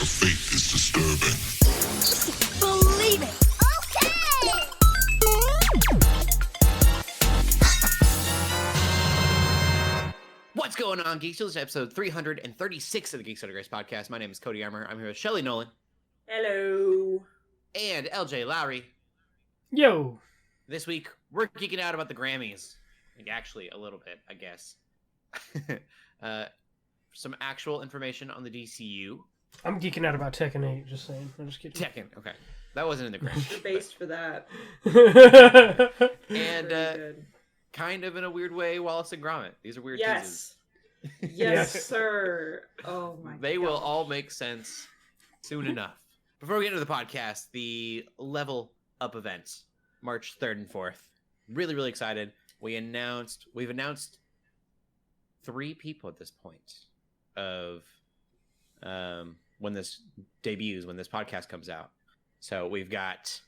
of faith is disturbing. Believe it. Okay. What's going on, Geeks? This is episode 336 of the Geeks Under Grace podcast. My name is Cody Armour. I'm here with Shelley Nollan. Hello. And Lj.Lowery. Yo. This week, we're geeking out about the Grammys. Like, actually, a little bit, I guess. Some actual information on the DCU. I'm geeking out about Tekken 8, just saying. I'm just kidding. Tekken, okay. That wasn't in the Grammys. You're based for that. And kind of in a weird way, Wallace and Gromit. These are weird teases. Yes, sir. Oh my god. They will all make sense soon enough. Before we get into the podcast, the Level Up event, March 3rd and 4th. Really, really excited. We've announced 3 people at this point of when this debuts, when this podcast comes out. So we've got,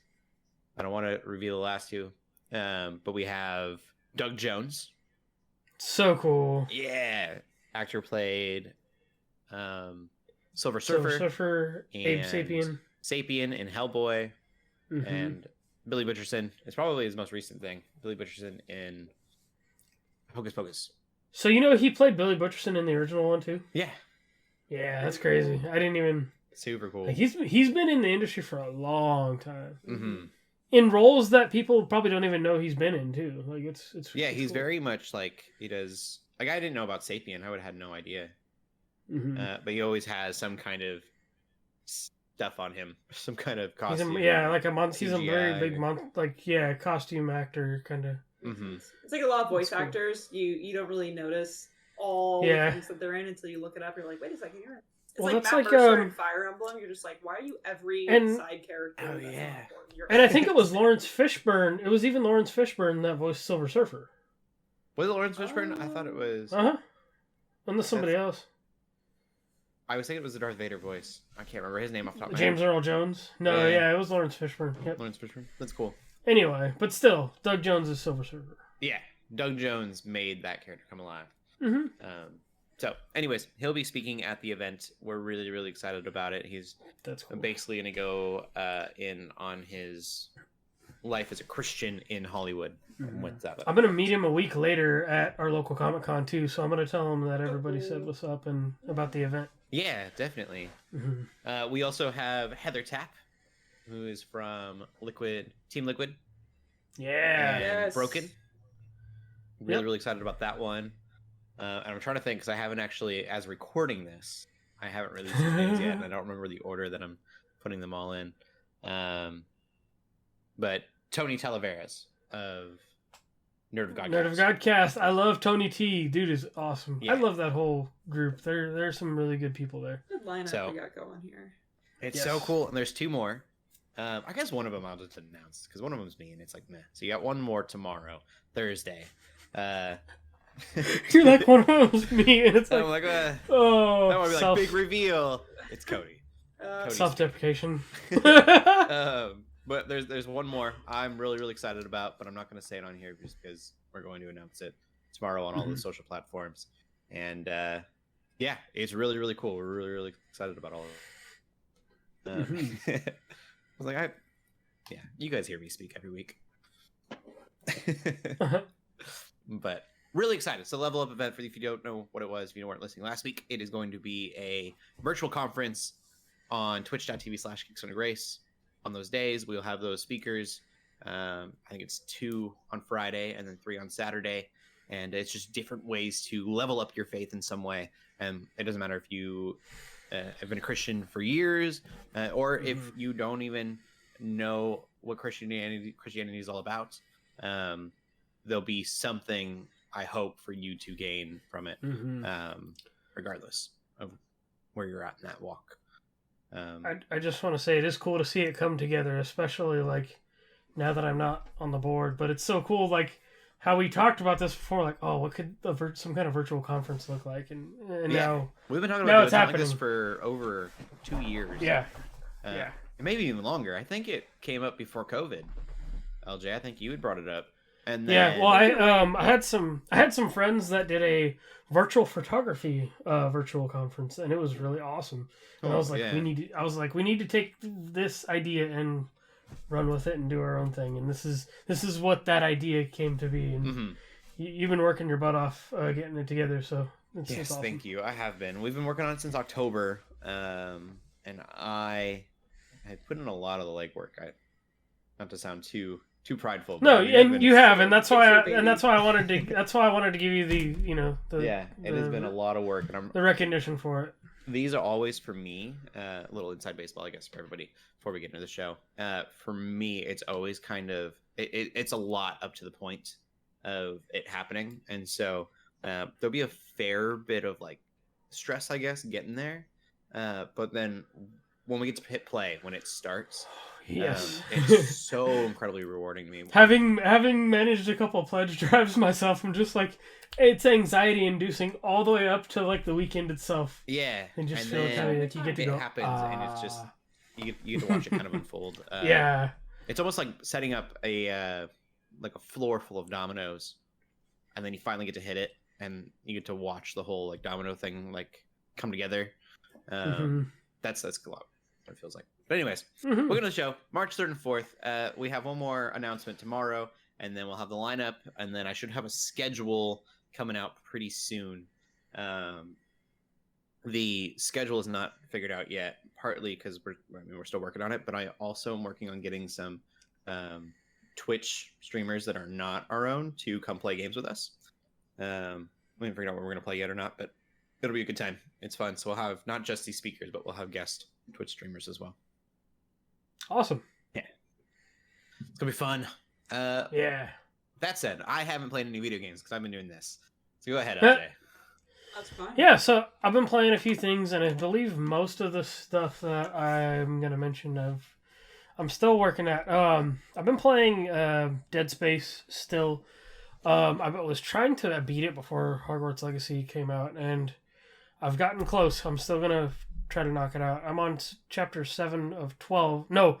I don't want to reveal the last 2, but we have Doug Jones. So cool. Yeah. Actor played Silver Silver Surfer. Surfer, Abe and Sapien. Sapien in Hellboy. Mm-hmm. And Billy Butcherson. It's probably his most recent thing. Billy Butcherson in Hocus Pocus. So you know he played Billy Butcherson in the original one too? Yeah. Yeah, that's crazy. I didn't even... Super cool. Like, he's been in the industry for a long time. Mm-hmm. In roles that people probably don't even know he's been in too. Like it's Yeah, he's cool. very much like he does. Like, I didn't know about Sapien. I would have had no idea. Mm-hmm. But he always has some kind of stuff on him, some kind of costume. He's a very big costume actor kind of. Mm-hmm. It's like a lot of voice That's cool. actors. You don't really notice all the things that they're in until you look it up. You're like, wait a second, you're. It's Well, like that's Matt like, Mercer in Fire Emblem. You're just like, why are you every and- side character? Oh, that's yeah. not important? You're And I think it was Lawrence Fishburne. It was even Lawrence Fishburne that voiced Silver Surfer. Was it Lawrence Fishburne? I thought it was. Unless somebody else. I was thinking it was the Darth Vader voice. I can't remember his name off the top of my James head. Earl Jones. No, Yeah. it was Lawrence Fishburne. Yep. Lawrence Fishburne. That's cool. Anyway, but still, Doug Jones is Silver Surfer. Yeah, Doug Jones made that character come alive. Mm-hmm. So, anyways, he'll be speaking at the event. We're really, really excited about it. He's That's cool. basically going to go in on his life as a Christian in Hollywood. Mhm. With that. I'm gonna meet him a week later at our local Comic-Con too, so I'm gonna tell him that everybody said what's up and about the event. Yeah, definitely. Mm-hmm. We also have Heather Tapp, who is from Team Liquid. Yeah. And Yes. Broken. Really, Yep. really excited about that one. And I'm trying to think, because I haven't actually, as recording this, I haven't released the names yet, and I don't remember the order that I'm putting them all in. But Tony Talaveras of Nerd of GUGcast. Nerd of GUGcast. I love Tony T. Dude is awesome. Yeah. I love that whole group. There's some really good people there. Good lineup So- we got going here. It's Yes. so cool, and there's 2 more. I guess one of them I'll just announce, because one of them's me, and it's like, meh. So you got one more tomorrow, Thursday. You're like one of them's me, and it's like, I'm like, that oh, would be like, big reveal. It's Cody. Cody's- self-deprecation. But there's one more I'm really, really excited about, but I'm not going to say it on here just because we're going to announce it tomorrow on all the social platforms. And yeah, it's really, really cool. We're really, really excited about all of it. I was like, yeah, you guys hear me speak every week. But really excited. So Level Up event, for if you don't know what it was, if you weren't listening last week, it is going to be a virtual conference on twitch.tv/Geeks Under Grace. On those days, we'll have those speakers. I think it's 2 on Friday and then 3 on Saturday. And it's just different ways to level up your faith in some way. And it doesn't matter if you have been a Christian for years or if you don't even know what Christianity is all about. There'll be something, I hope, for you to gain from it, regardless of where you're at in that walk. I just want to say it is cool to see it come together, especially like now that I'm not on the board. But it's so cool, like how we talked about this before, like, oh, what could some kind of virtual conference look like? And now we've been talking now about it's doing something like this happening. for over 2 years. yeah, Maybe even longer. I think it came up before COVID. LJ, I think you had brought it up. And then, I had some friends that did a virtual photography virtual conference, and it was really awesome. And I was like, we need to take this idea and run with it and do our own thing. And this is what that idea came to be. And you've been working your butt off getting it together, so it's awesome. Thank you. I have been. We've been working on it since October, and I put in a lot of the legwork. Not to sound too prideful. No, and you have, and that's why I wanted to give you it has been a lot of work, and the recognition for it. These are always for me, a little inside baseball, I guess, for everybody before we get into the show. For me, it's always kind of it's a lot up to the point of it happening, and so there'll be a fair bit of like stress, I guess, getting there. But then when we get to hit play, when it starts. Yes, it's so incredibly rewarding to me. Having managed a couple of pledge drives myself, I'm just like, it's anxiety inducing all the way up to like the weekend itself. Yeah, and just feel kind of like you get to go. It happens, and it's just you get to watch it kind of unfold. Yeah, it's almost like setting up a floor full of dominoes, and then you finally get to hit it, and you get to watch the whole like domino thing like come together. That's a lot. What it feels like. But anyways, we're going to the show March 3rd and 4th. We have one more announcement tomorrow, and then we'll have the lineup, and then I should have a schedule coming out pretty soon. The schedule is not figured out yet, partly because we're still working on it, but I also am working on getting some Twitch streamers that are not our own to come play games with us. We haven't figured out what we're going to play yet or not, but it'll be a good time. It's fun. So we'll have not just these speakers, but we'll have guest Twitch streamers as well. Awesome. Yeah. It's going to be fun. Yeah. That said, I haven't played any video games because I've been doing this. So go ahead, LJ. That's fine. Yeah, so I've been playing a few things, and I believe most of the stuff that I'm going to mention I'm still working at. I've been playing Dead Space still. I was trying to beat it before Hogwarts Legacy came out, and I've gotten close. I'm still going to try to knock it out. I'm on chapter 7 of 12. No,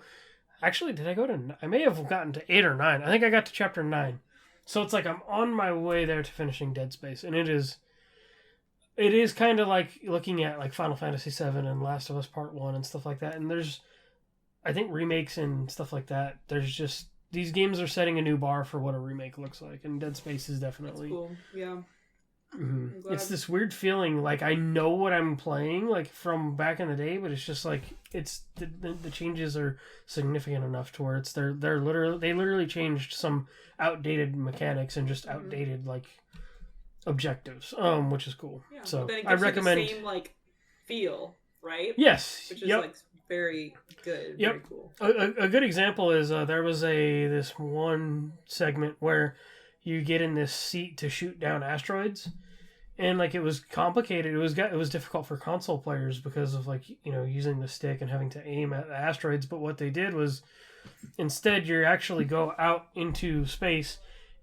actually, did I go to... I may have gotten to 8 or 9. I think I got to chapter 9. So it's like I'm on my way there to finishing Dead Space, and it is kind of like looking at like Final Fantasy 7 and Last of Us Part 1 and stuff like that. And there's, I think, remakes and stuff like that. There's just... These games are setting a new bar for what a remake looks like, and Dead Space is definitely... That's cool, yeah. Mm-hmm. It's this weird feeling like I know what I'm playing like from back in the day, but it's just like it's the changes are significant enough to where it's they literally changed some outdated mechanics and just outdated like objectives, which is cool. Yeah, so but then it I gives recommend you the same like feel, right? Yes, which is like very good. Yep. Very cool. A good example is there was this one segment where you get in this seat to shoot down asteroids, and like it was complicated. It was difficult for console players because of like using the stick and having to aim at the asteroids. But what they did was instead you actually go out into space,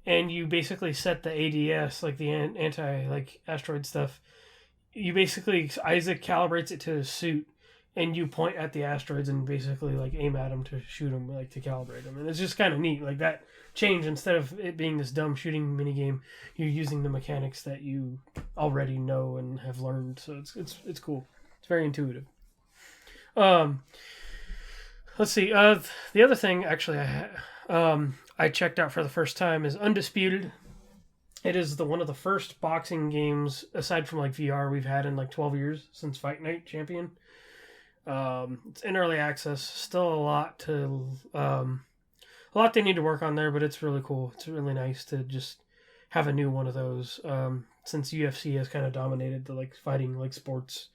and you basically set the ADS, like the anti like asteroid stuff. You basically Isaac calibrates it to his suit, and you point at the asteroids and basically like aim at them to shoot them, like to calibrate them. And it's just kind of neat, like that change. Instead of it being this dumb shooting minigame, you're using the mechanics that you already know and have learned. So it's cool. It's very intuitive. Let's see. The other thing actually I checked out for the first time is Undisputed. It is one of the first boxing games aside from like VR we've had in like 12 years since Fight Night Champion. It's in early access. Still a lot they need to work on there, but it's really cool. It's really nice to just have a new one of those. Since UFC has kind of dominated the like fighting like sports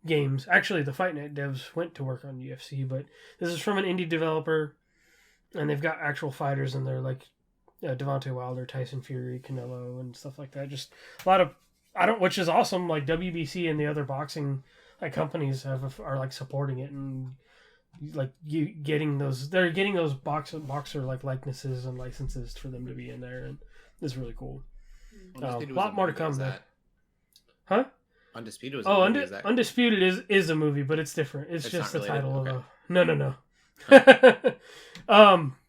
games. Actually, the Fight Night devs went to work on UFC, but this is from an indie developer, and they've got actual fighters in there like Devontae Wilder, Tyson Fury, Canelo, and stuff like that. Just a lot of which is awesome. Like WBC and the other boxing like companies are like supporting it, and like they're getting those boxer like likenesses and licenses for them to be in there, and it's really cool. A lot more to come there. Huh? Undisputed was Undisputed is a movie, but it's different. It's just the title of a... No.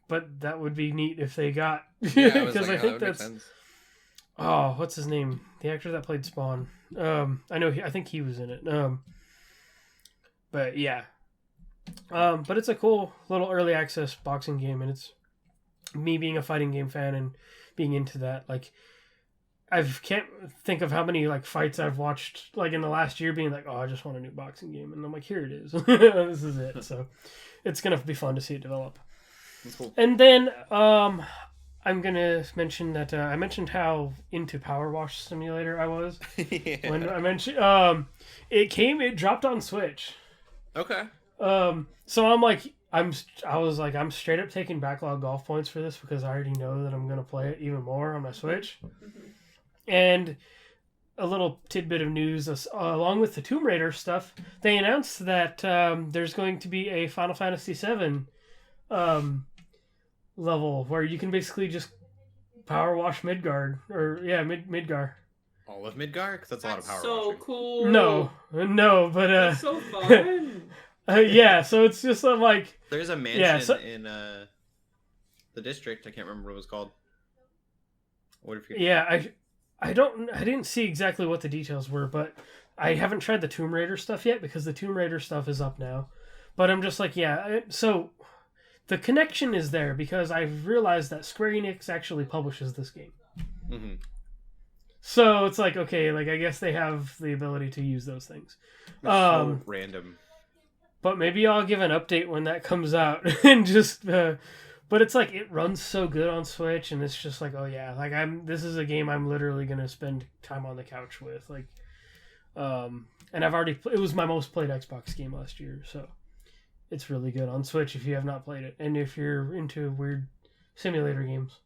But that would be neat if they got Yeah, Because I think that makes that's sense. oh, what's his name? The actor that played Spawn. I know. I think he was in it. But yeah. But it's a cool little early access boxing game, and it's me being a fighting game fan and being into that. Like, I can't think of how many like fights I've watched like in the last year, being like, oh, I just want a new boxing game, and I'm like, here it is. This is it. So it's gonna be fun to see it develop. That's cool. And then I'm gonna mention that I mentioned how into Power Wash Simulator I was Yeah. when I mentioned it dropped on Switch. Okay. So I was like, I'm straight up taking backlog golf points for this because I already know that I'm gonna play it even more on my Switch. And a little tidbit of news, along with the Tomb Raider stuff, they announced that there's going to be a Final Fantasy VII level where you can basically just power wash Midgard, or Midgar. All of Midgar? 'Cause that's a lot of power So washing. cool. No, but That's so fun. yeah. So it's just like There's a mansion in the district. I can't remember what it was called. What if you? yeah. I didn't see exactly what the details were, but I haven't tried the Tomb Raider stuff yet because the Tomb Raider stuff is up now. But I'm just like, yeah. So the connection is there because I've realized that Square Enix actually publishes this game. Mm-hmm. So it's like, okay, like I guess they have the ability to use those things. So random. But maybe I'll give an update when that comes out and just. But it's like it runs so good on Switch, and it's just like, oh yeah, like this is a game I'm literally gonna spend time on the couch with, like, and I've already it was my most played Xbox game last year, so it's really good on Switch if you have not played it, and if you're into weird simulator games.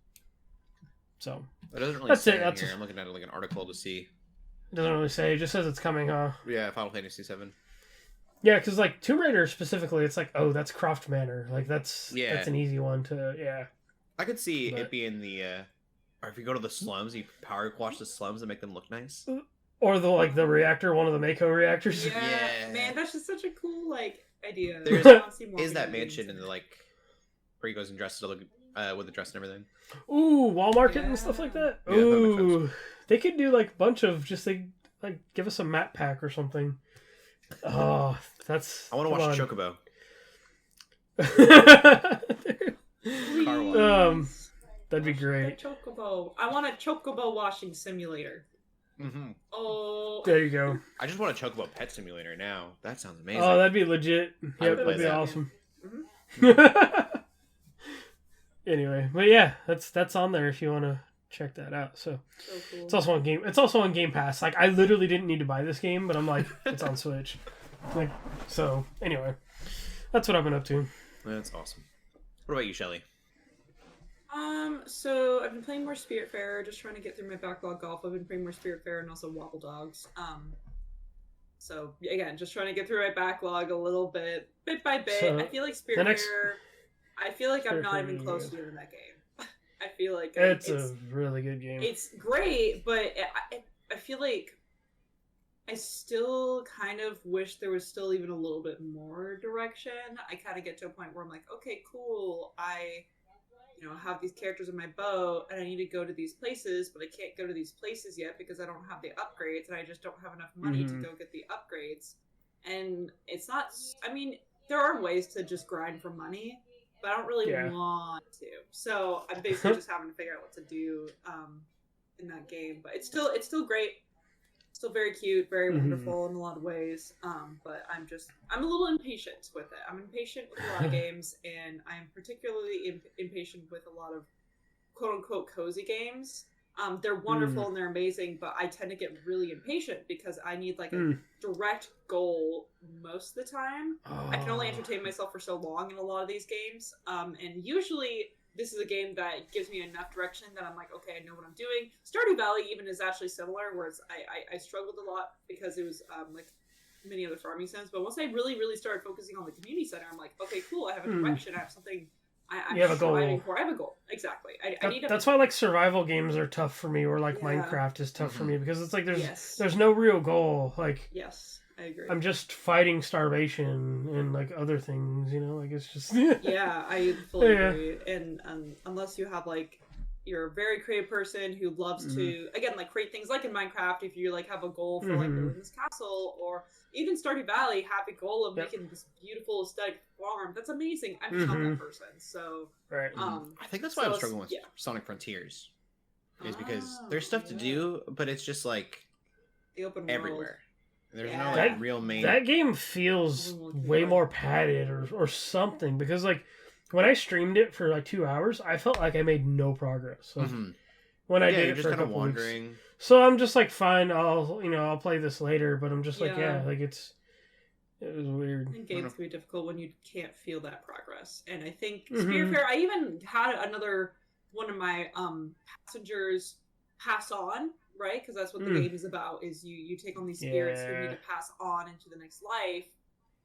So It doesn't really that's say it. in here. I'm looking at like an article to see. It doesn't really say. It just says it's coming, huh? Yeah, Final Fantasy VII. Yeah, because like Tomb Raider specifically, it's like, oh, that's Croft Manor. Like that's an easy one to I could see it being the, or if you go to the slums, you power wash the slums and make them look nice. Or the reactor, one of the Mako reactors. Yeah, man, that's just such a cool like idea. There's is that mansion in the like where he goes and dresses to look with the dress and everything. Ooh, Wall Market and stuff like that. Yeah, that makes Ooh, sense. they could do like a bunch of just like give us a map pack or something. Oh, that's. I want to watch Chocobo. Car wash. That'd be great. Chocobo. I want a Chocobo washing simulator. Mm-hmm. Oh, There you go. I just want a Chocobo pet simulator now. That sounds amazing. Oh, that'd be legit. I Yep, would play that'd be that. awesome. Mhm. Anyway, but yeah, that's on there if you want to check that out. So cool. it's also on Game. It's also on Game Pass. Like I literally didn't need to buy this game, but I'm like, it's on Switch. Like so. Anyway, that's what I've been up to. That's awesome. What about you, Shelley? So I've been playing more Spiritfarer, just trying to get through my backlog golf. I've been playing more Spiritfarer and also Wobble Dogs. So again, just trying to get through my backlog a little bit by bit. So, I feel like Spiritfarer. I feel like I'm not even close to the end of that game. I feel like it's a really good game. It's great, but I feel like I still kind of wish there was still even a little bit more direction. I kind of get to a point where I'm like, okay, cool. I have these characters in my boat and I need to go to these places, but I can't go to these places yet because I don't have the upgrades and I just don't have enough money to go get the upgrades. And it's not, I mean, there are ways to just grind for money, but I don't really want to. So I'm basically just having to figure out what to do in that game. But it's still great. Still very cute, very wonderful in a lot of ways. But I'm a little impatient with it. I'm impatient with a lot of games, and I'm particularly impatient with a lot of quote unquote cozy games. They're wonderful and they're amazing, but I tend to get really impatient because I need like a direct goal most of the time. I can only entertain myself for so long in a lot of these games. And usually this is a game that gives me enough direction that I'm like, okay, I know what I'm doing. Stardew Valley even is actually similar, where I struggled a lot because it was like many other farming sims. But once I really, really started focusing on the community center, I'm like, okay, cool, I have a direction, I have something I'm you have a goal. striving for. I have a goal. Exactly. I need that's why like survival games are tough for me, or like Minecraft is tough for me, because it's like there's no real goal. Like I agree. I'm just fighting starvation and like other things, like it's just Yeah, I fully agree. And unless you have like you're a very creative person who loves to, again, like create things like in Minecraft, if you like have a goal for like building this castle, or even Stardew Valley, have a goal of making this beautiful aesthetic farm. That's amazing. I'm just not that person. So, right. I think that's why I'm struggling with Sonic Frontiers. Is because there's stuff to do, but it's just like the open world. Everywhere. There's no like real main. That game feels way more padded or something, because like when I streamed it for like 2 hours, I felt like I made no progress. Like, when I did it for a couple wandering. Weeks. So I'm just like, fine, I'll play this later, but I'm just like, like it was weird. I think games can be difficult when you can't feel that progress. And I think Spiritfarer, I even had one of my passengers pass on, right? Because that's what the game is about, is you take on these spirits who need to pass on into the next life,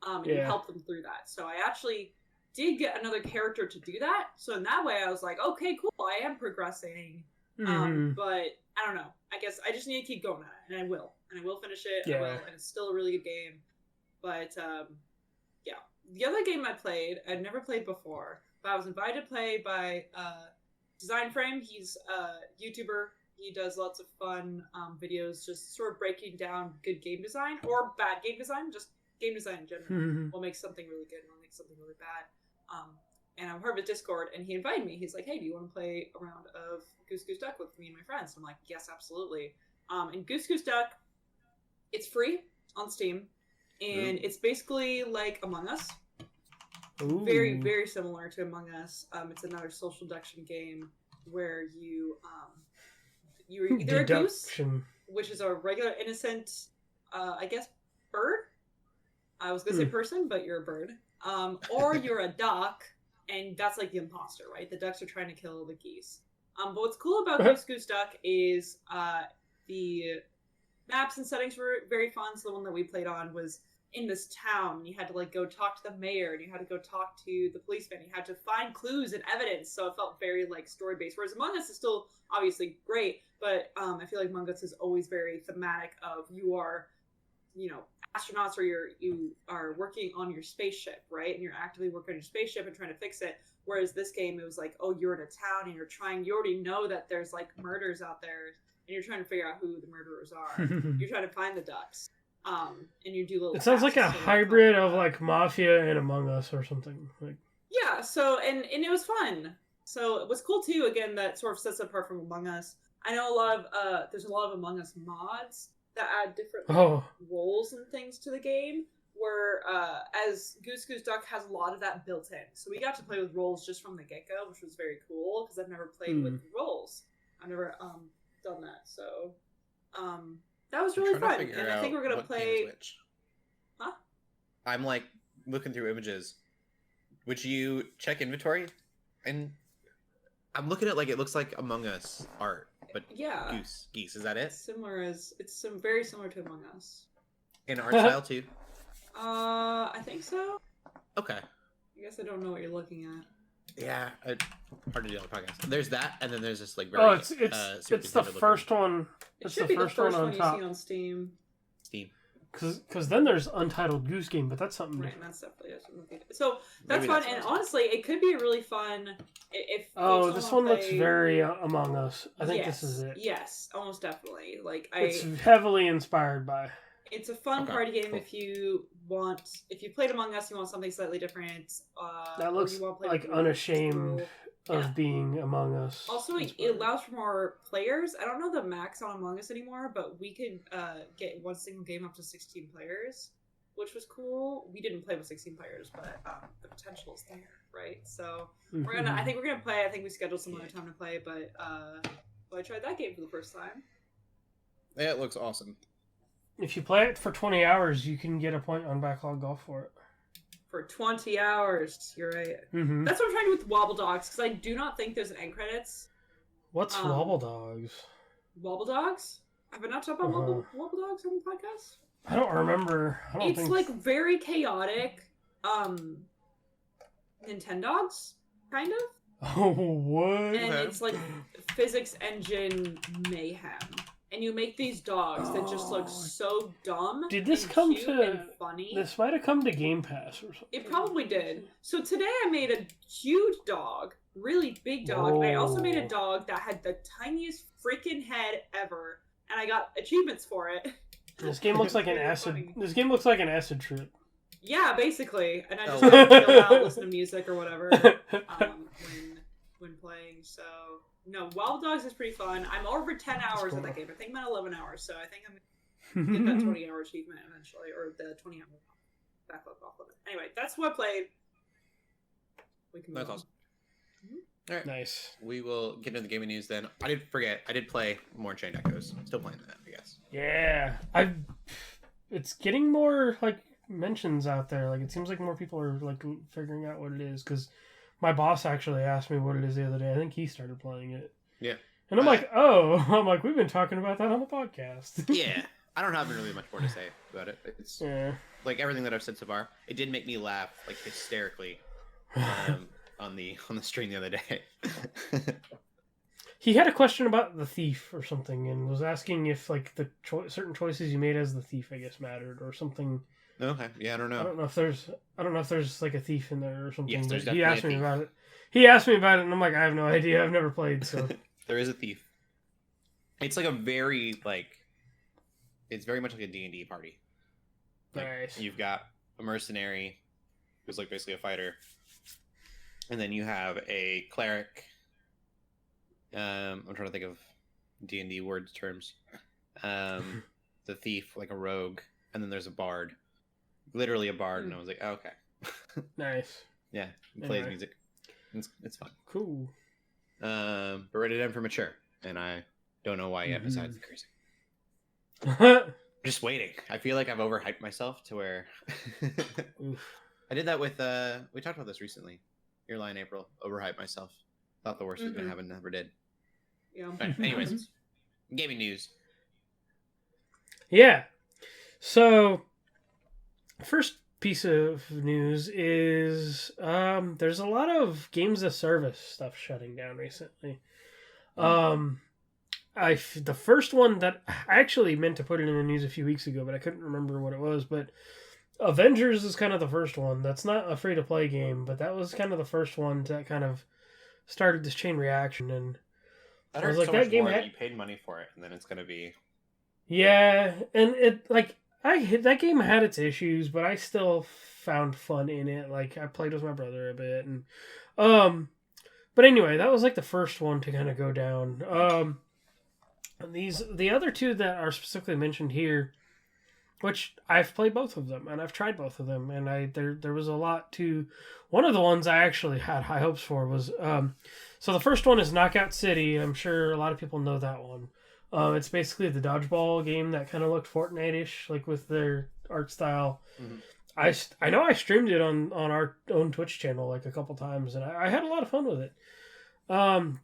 and you help them through that. So I actually did get another character to do that. So in that way, I was like, okay, cool, I am progressing. But I don't know. I guess I just need to keep going at it, and I will. And I will finish it, I will, and it's still a really good game. But, the other game I played, I'd never played before, but I was invited to play by Design Frame. He's a YouTuber. He does lots of fun videos, just sort of breaking down good game design or bad game design, just game design in general. We'll make something really good and we'll make something really bad. And I'm part of a Discord, and he invited me. He's like, hey, do you want to play a round of Goose Goose Duck with me and my friends? I'm like, yes, absolutely. And Goose Goose Duck, it's free on Steam, and it's basically like Among Us. Ooh. Very, very similar to Among Us. It's another social deduction game where you're either a goose, which is a regular innocent, I guess, bird. I was gonna say person, but you're a bird. Or you're a duck, and that's like the imposter, right? The ducks are trying to kill the geese. But what's cool about Goose Goose Duck is the maps and settings were very fun. So the one that we played on was in this town, and you had to like go talk to the mayor, and you had to go talk to the policeman. You had to find clues and evidence, so it felt very like story based. Whereas Among Us is still obviously great, but I feel like Among Us is always very thematic. Of you are, astronauts, or you are working on your spaceship, right? And you're actively working on your spaceship and trying to fix it. Whereas this game, it was like, oh, you're in a town and you already know that there's like murders out there, and you're trying to figure out who the murderers are. You're trying to find the ducks. And you do little. It sounds like a hybrid of like Mafia and Among Us or something. Like. Yeah. So and it was fun. So it was cool too. Again, that sort of sets it apart from Among Us. I know there's a lot of Among Us mods that add different roles and things to the game. Where as Goose Goose Duck has a lot of that built in. So we got to play with roles just from the get go, which was very cool because I've never played with roles. I've never done that. So. That was really fun, and I think we're gonna play. Huh? I'm like looking through images. Would you check inventory? And I'm looking at like it looks like Among Us art, but geese. Is that it? It's very similar to Among Us. In art style too. I think so. Okay. I guess I don't know what you're looking at. Yeah, hard to do on the podcast. There's that, and then there's this like very. It's the first one. It's the first one on top. You see on Steam. Because then there's Untitled Goose Game, but that's something different. Right, that's definitely something. So that's fun, and honestly, it could be really fun if. This one looks very Among Us. I think this is it. Yes, almost definitely. It's heavily inspired by. It's a fun party game if you played Among Us, you want something slightly different. That looks like unashamed of being Among Us. Also, it allows for more players. I don't know the max on Among Us anymore, but we could get one single game up to 16 players, which was cool. We didn't play with 16 players, but the potential is there, right? So I think we're gonna play. I think we scheduled some other time to play, but I tried that game for the first time. Yeah, it looks awesome. If you play it for 20 hours, you can get a point on Backlog Golf for it. For 20 hours, you're right. Mm-hmm. That's what I'm trying to do with Wobble Dogs, because I do not think there's an end credits. What's Wobble Dogs? Wobble Dogs? Have I not talked about Wobble Dogs on the podcast? I don't remember. It's like very chaotic Nintendogs, kind of. Oh, what? And it's like physics engine mayhem. And you make these dogs that just look so dumb. Did this come and funny? This might have come to Game Pass or something. It probably did. So today I made a huge dog really big dog. I also made a dog that had the tiniest freaking head ever, and I got achievements for it. This game looks like an acid. Funny. This game looks like an acid trip. Yeah, basically, and I just like chill out, listen to music or whatever when playing. So no, Wild Dogs is pretty fun. I'm over 10 hours cool. of that game. I think I'm at 11 hours, so I think I'm gonna get that 20-hour achievement eventually, or the 20-hour backlog off of it. Anyway, that's what I played. We can move That's on. awesome. All right, Nice. we will get into the gaming news then. I did forget. I did play more Chained Echoes. Still playing that, I guess. Yeah, it's getting more like mentions out there. Like it seems like more people are like figuring out what it is. Because my boss actually asked me what it is the other day. I think he started playing it. Yeah. And I'm like, I'm like, we've been talking about that on the podcast. Yeah, I don't have really much more to say about it. It's Yeah. like everything that I've said so far. It did make me laugh like hysterically on the stream the other day. He had a question about the thief or something, and was asking if like the certain choices you made as the thief, I guess, mattered or something. Okay, yeah, I don't know. I don't know if there's like a thief in there or something. Yes, there's but he definitely asked a me thief. about it. He asked me about it, and I'm like, I have no idea. I've never played, so. There is a thief. It's like a very it's very much like a D&D party. Like, Nice. You've got a mercenary who's like basically a fighter, and then you have a cleric. I'm trying to think of D&D words terms. The thief, like a rogue, and then there's a bard, literally a bard. And I was like, oh, okay, Nice. yeah, he plays Anyway. music. It's fun. Cool. But rated M for mature, and I don't know why yet. Mhm. Besides the cursing. Just waiting. I feel like I've overhyped myself to where Oof. I did that with we talked about this recently. Your line, April. Overhyped myself. Thought the worst was gonna happen, never did. Yeah. Right, anyways, gaming news. Yeah. So, first piece of news is there's a lot of games as service stuff shutting down recently. The first one that I actually meant to put it in the news a few weeks ago, but I couldn't remember what it was. But Avengers is kind of the first one. That's not a free to play game, but that was kind of the first one that kind of started this chain reaction. And I I heard was like, so that much game more had- that you paid money for it, and then it's gonna be yeah, and it like that game had its issues, but I still found fun in it. Like I played with my brother a bit, and but anyway, that was like the first one to kind of go down. The other two that are specifically mentioned here, which I've played both of them and I've tried both of them, and there was a lot to. One of the ones I actually had high hopes for was so the first one is Knockout City. I'm sure a lot of people know that one. It's basically the dodgeball game that kind of looked Fortnite-ish, like with their art style. Mhm. I know I streamed it on our own Twitch channel like a couple times, and I had a lot of fun with it.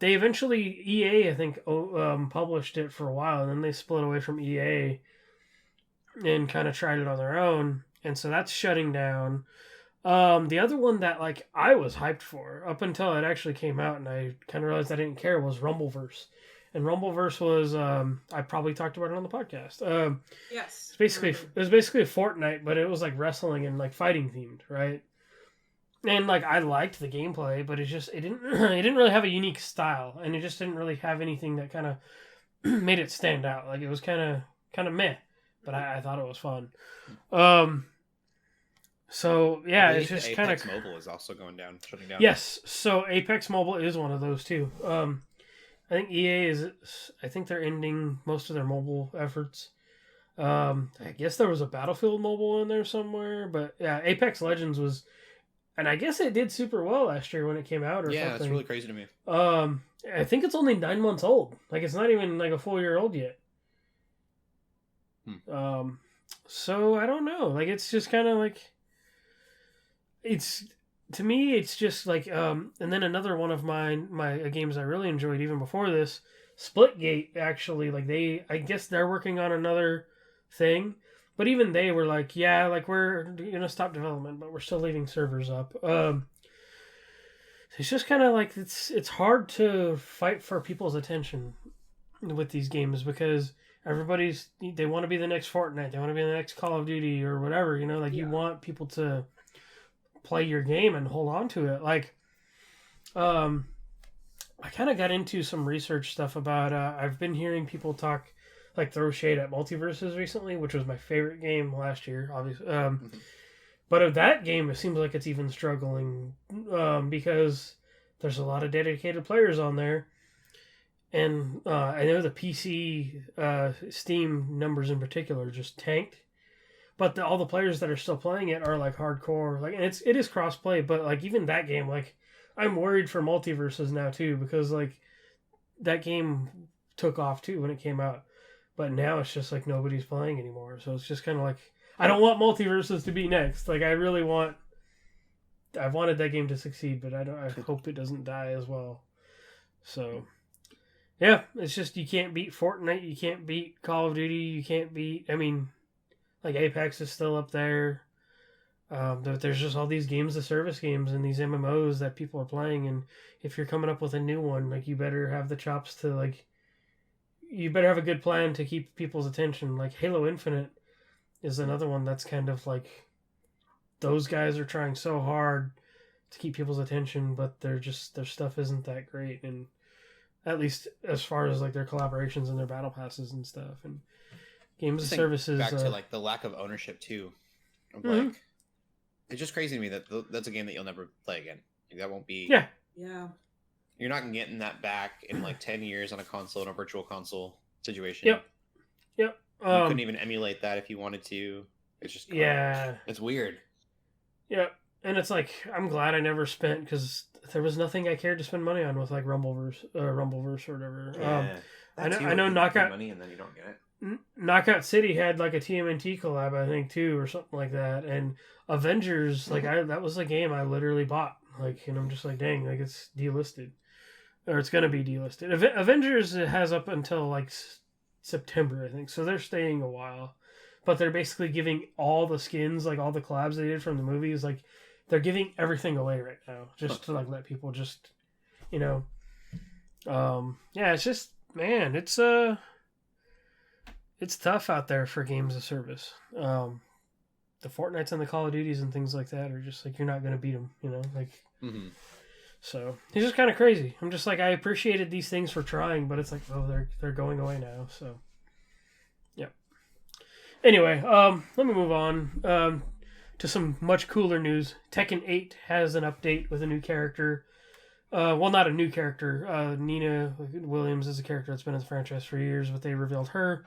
They eventually, EA, I think, published it for a while, and then they split away from EA and kind of tried it on their own, and so that's shutting down. The other one that like I was hyped for up until it actually came out, and I kind of realized I didn't care, was Rumbleverse. And Rumbleverse was I probably talked about it on the podcast. Yes. It was basically a Fortnite, but it was like wrestling and like fighting themed, right? And like I liked the gameplay, but it didn't it didn't really have a unique style, and it just didn't really have anything that kind of made it stand out. Like it was kind of meh, but I thought it was fun. So yeah, I it's believe just kind of Apex Mobile is also shutting down. yes. So Apex Mobile is one of those too. I think I think they're ending most of their mobile efforts. I guess there was a Battlefield Mobile in there somewhere, but yeah, Apex Legends was, and I guess it did super well last year when it came out or Yeah, something. that's really crazy to me. I think it's only 9 months old. Like it's not even like a full year old yet. So I don't know. Like it's just kind of like, to me, it's just like, and then another one of my games I really enjoyed even before this, Splitgate, actually, like I guess they're working on another thing, but even they were like, yeah, like we're going to stop development, but we're still leaving servers up. It's just kind of like, it's hard to fight for people's attention with these games because they want to be the next Fortnite, they want to be the next Call of Duty or whatever, like you want people to play your game and hold on to it. Like, I kind of got into some research stuff about. I've been hearing people talk, like throw shade at Multiverses recently, which was my favorite game last year, obviously. But of that game, it seems like it's even struggling because there's a lot of dedicated players on there. And I know the PC Steam numbers in particular just tanked. But all the players that are still playing it are like hardcore. Like, and it is crossplay, but like even that game, like I'm worried for Multiverses now too, because like that game took off too when it came out. But now it's just like nobody's playing anymore. So it's just kind of like, I don't want Multiverses to be next. Like I wanted that game to succeed, but I hope it doesn't die as well. So yeah, it's just, you can't beat Fortnite, you can't beat Call of Duty, you can't beat, I mean, like Apex is still up there. There's just all these games of service games and these MMOs that people are playing, and if you're coming up with a new one, like you better have the chops to like, you better have a good plan to keep people's attention. Like Halo Infinite is another one that's kind of like, those guys are trying so hard to keep people's attention, but their stuff isn't that great, and at least as far as like their collaborations and their battle passes and stuff, and games and services. Back to like the lack of ownership too. Of, like, it's just crazy to me that that's a game that you'll never play again. Like, that won't be. Yeah. You're not getting that back in like 10 years on a console, in a virtual console situation. Yep. You couldn't even emulate that if you wanted to. It's just it's weird. Yep. And it's like, I'm glad I never spent, because there was nothing I cared to spend money on with like Rumbleverse or whatever. Yeah, I know Knockout money and then you don't get it. Knockout City had like a TMNT collab, I think, too, or something like that. And Avengers, like that was a game I literally bought. Like, and I'm just like, dang, like it's delisted, or it's gonna be delisted. Avengers has up until like September, I think, so they're staying a while. But they're basically giving all the skins, like all the collabs they did from the movies, like they're giving everything away right now, just to like let people just, yeah, it's just, man, it's tough out there for games of service. The Fortnites and the Call of Duties and things like that are just like, you're not going to beat them, like, so it's just kind of crazy. I'm just like, I appreciated these things for trying, but it's like, oh, they're going away now. So, yeah. Anyway, let me move on, to some much cooler news. Tekken 8 has an update with a new character. Well, not a new character. Nina Williams is a character that's been in the franchise for years, but they revealed her.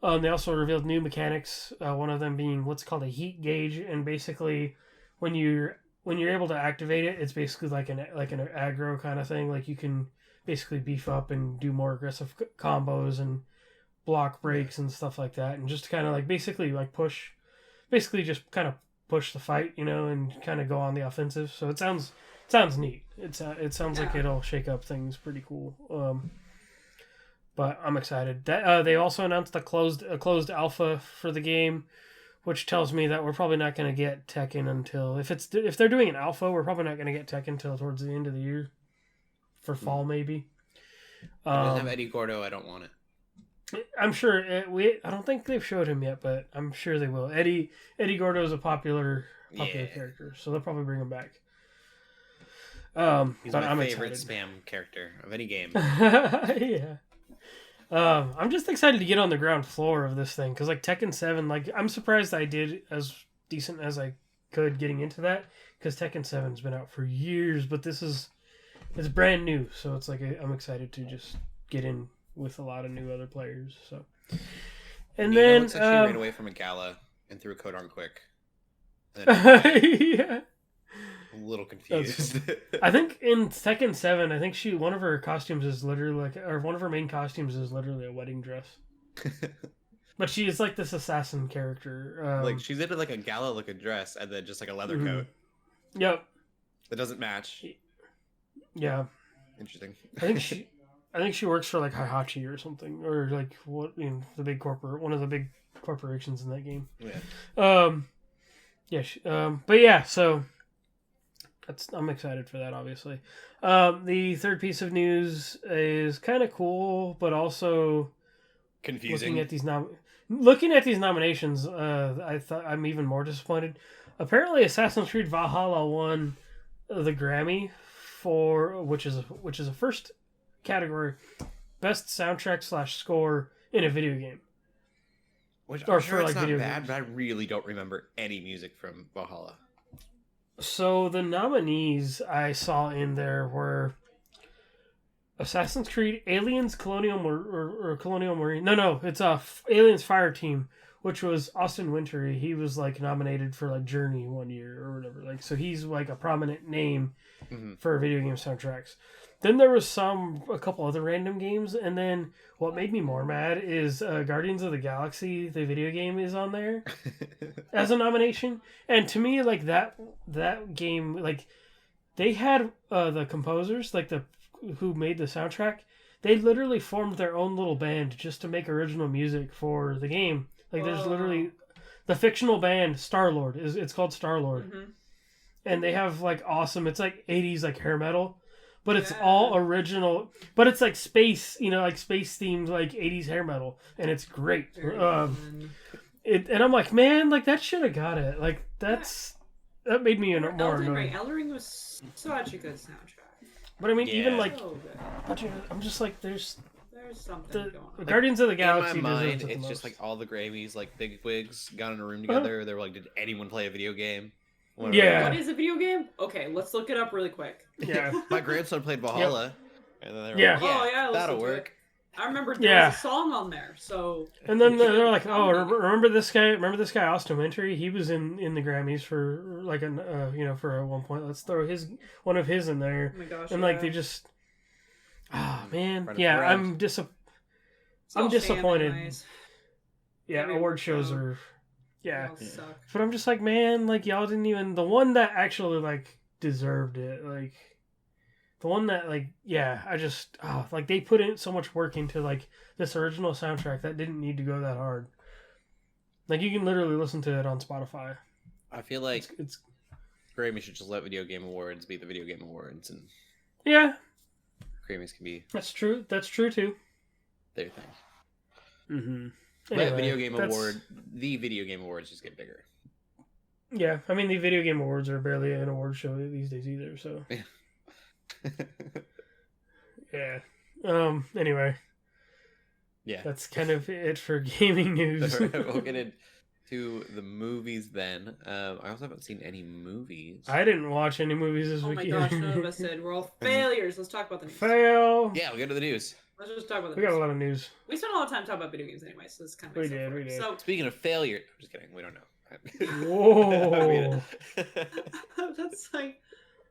They also revealed new mechanics. One of them being what's called a heat gauge, and basically, when you're able to activate it, it's basically like an aggro kind of thing. Like you can basically beef up and do more aggressive combos and block breaks and stuff like that, and just kind of like basically just kind of push the fight, and kind of go on the offensive. So it sounds neat. It sounds like it'll shake up things pretty cool. But I'm excited. That they also announced a closed alpha for the game, which tells me that we're probably not going to get Tekken until if they're doing an alpha, we're probably not going to get Tekken until towards the end of the year, for fall maybe. If it doesn't have Eddie Gordo, I don't want it. I'm sure I don't think they've showed him yet, but I'm sure they will. Eddie Gordo is a popular character, so they'll probably bring him back. He's my favorite spam character of any game. Yeah. I'm just excited to get on the ground floor of this thing, because like Tekken 7, like I'm surprised I did as decent as I could getting into that, because Tekken 7's been out for years, but it's brand new, so it's like I'm excited to just get in with a lot of new other players. So, and Nino then looks like she ran away from a gala and threw a code on quick. Yeah. I'm a little confused. I think in Tekken 7, I think one of her costumes is literally one of her main costumes is literally a wedding dress. But she is like this assassin character. Like she's into like a gala looking dress and then just like a leather coat. Yep. That doesn't match. Yeah. Interesting. I think she works for like Hihachi or something, or like one of the big corporations in that game. Yeah. But yeah, so I'm excited for that, obviously. The third piece of news is kind of cool, but also confusing. Looking at these nominations, I thought I'm even more disappointed. Apparently, Assassin's Creed Valhalla won the Grammy for which is a first category, best soundtrack / score in a video game. Which Or I'm sure for, it's like, not video bad, games. but I really don't remember any music from Valhalla. So the nominees I saw in there were Assassin's Creed, Aliens, Colonial Marine. No, it's Aliens Fire Team, which was Austin Wintory. He was like nominated for like Journey one year or whatever. Like, so he's like a prominent name for video game soundtracks. Then there was a couple other random games, and then what made me more mad is Guardians of the Galaxy, the video game, is on there as a nomination. And to me, like that game, like they had the composers, like who made the soundtrack, they literally formed their own little band just to make original music for the game. Like there's literally the fictional band Star-Lord it's called Star-Lord, and they have like awesome. It's like 80s like hair metal. But it's all original. But it's like space, like space themed, like 80s hair metal, and it's great. And I'm like, man, like that should have got it. Like that made me more annoyed. Elden Ring was such a good soundtrack. But I mean, even like, So good. I'm just like, there's something going on. Guardians of the Galaxy. In my mind, deserves it the it's most. just like all the Grammys, like big wigs, got in a room together. They were like, "Did anyone play a video game?" Whatever. Yeah. What is a video game? Okay, let's look it up really quick. Yeah. My grandson played Valhalla. And then they were Yeah. like, Oh, yeah, that'll listen to work. it. I remember there was a song on there, so. And then they're like, "Oh, remember this guy? Remember this guy, Austin Wintory? He was in the Grammys for like for at one point. Let's throw one of his in there." Oh my gosh. And like they just, man, Running yeah, for I'm It's all I'm sham disappointed. anyways. Yeah, Every award award shows show. are, yeah. They all suck. But I'm just like, man, like y'all didn't even the one that actually like deserved it, like the one that like I just like they put in so much work into like this original soundtrack that didn't need to go that hard. Like you can literally listen to it on Spotify. I feel like It's Grammys should just let video game awards be the video game awards, and yeah, Grammys can be that's true. That's true too. their thing. Mm-hmm. Let video game the video game awards just get bigger. Yeah, I mean the video game awards are barely an award show these days either. So yeah. Anyway. Yeah. That's kind of it for gaming news. We'll get into the movies then. I also haven't seen any movies. I didn't watch any movies this Oh week my either. gosh, none of us did. We're all failures. Let's talk about the news. Fail. Yeah, we'll get to the news. Let's just talk about the We news. got a lot of news. We spent a lot of time talking about video games anyway, so this kind of makes sense. We did. So Speaking of failure, I'm just kidding. We don't know. Whoa. that's like,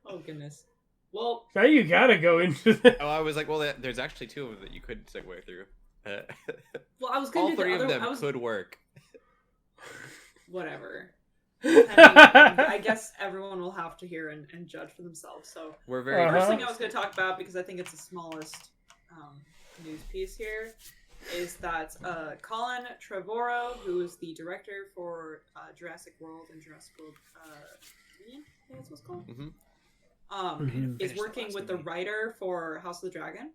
oh goodness. Well, Now you gotta go into that. I was like, well, there's actually two of them that you could segue through. I was going All to do three the of other. them could work. Whatever. I guess everyone will have to hear and judge for themselves. So We're very. first Uh-huh. thing I was going to talk about, because I think it's the smallest news piece here, is that Colin Trevorrow, who is the director for Jurassic World and Jurassic World Dominion, I think that's what it's called, Mhm. is Finished the working last with the movie. writer for House of the Dragon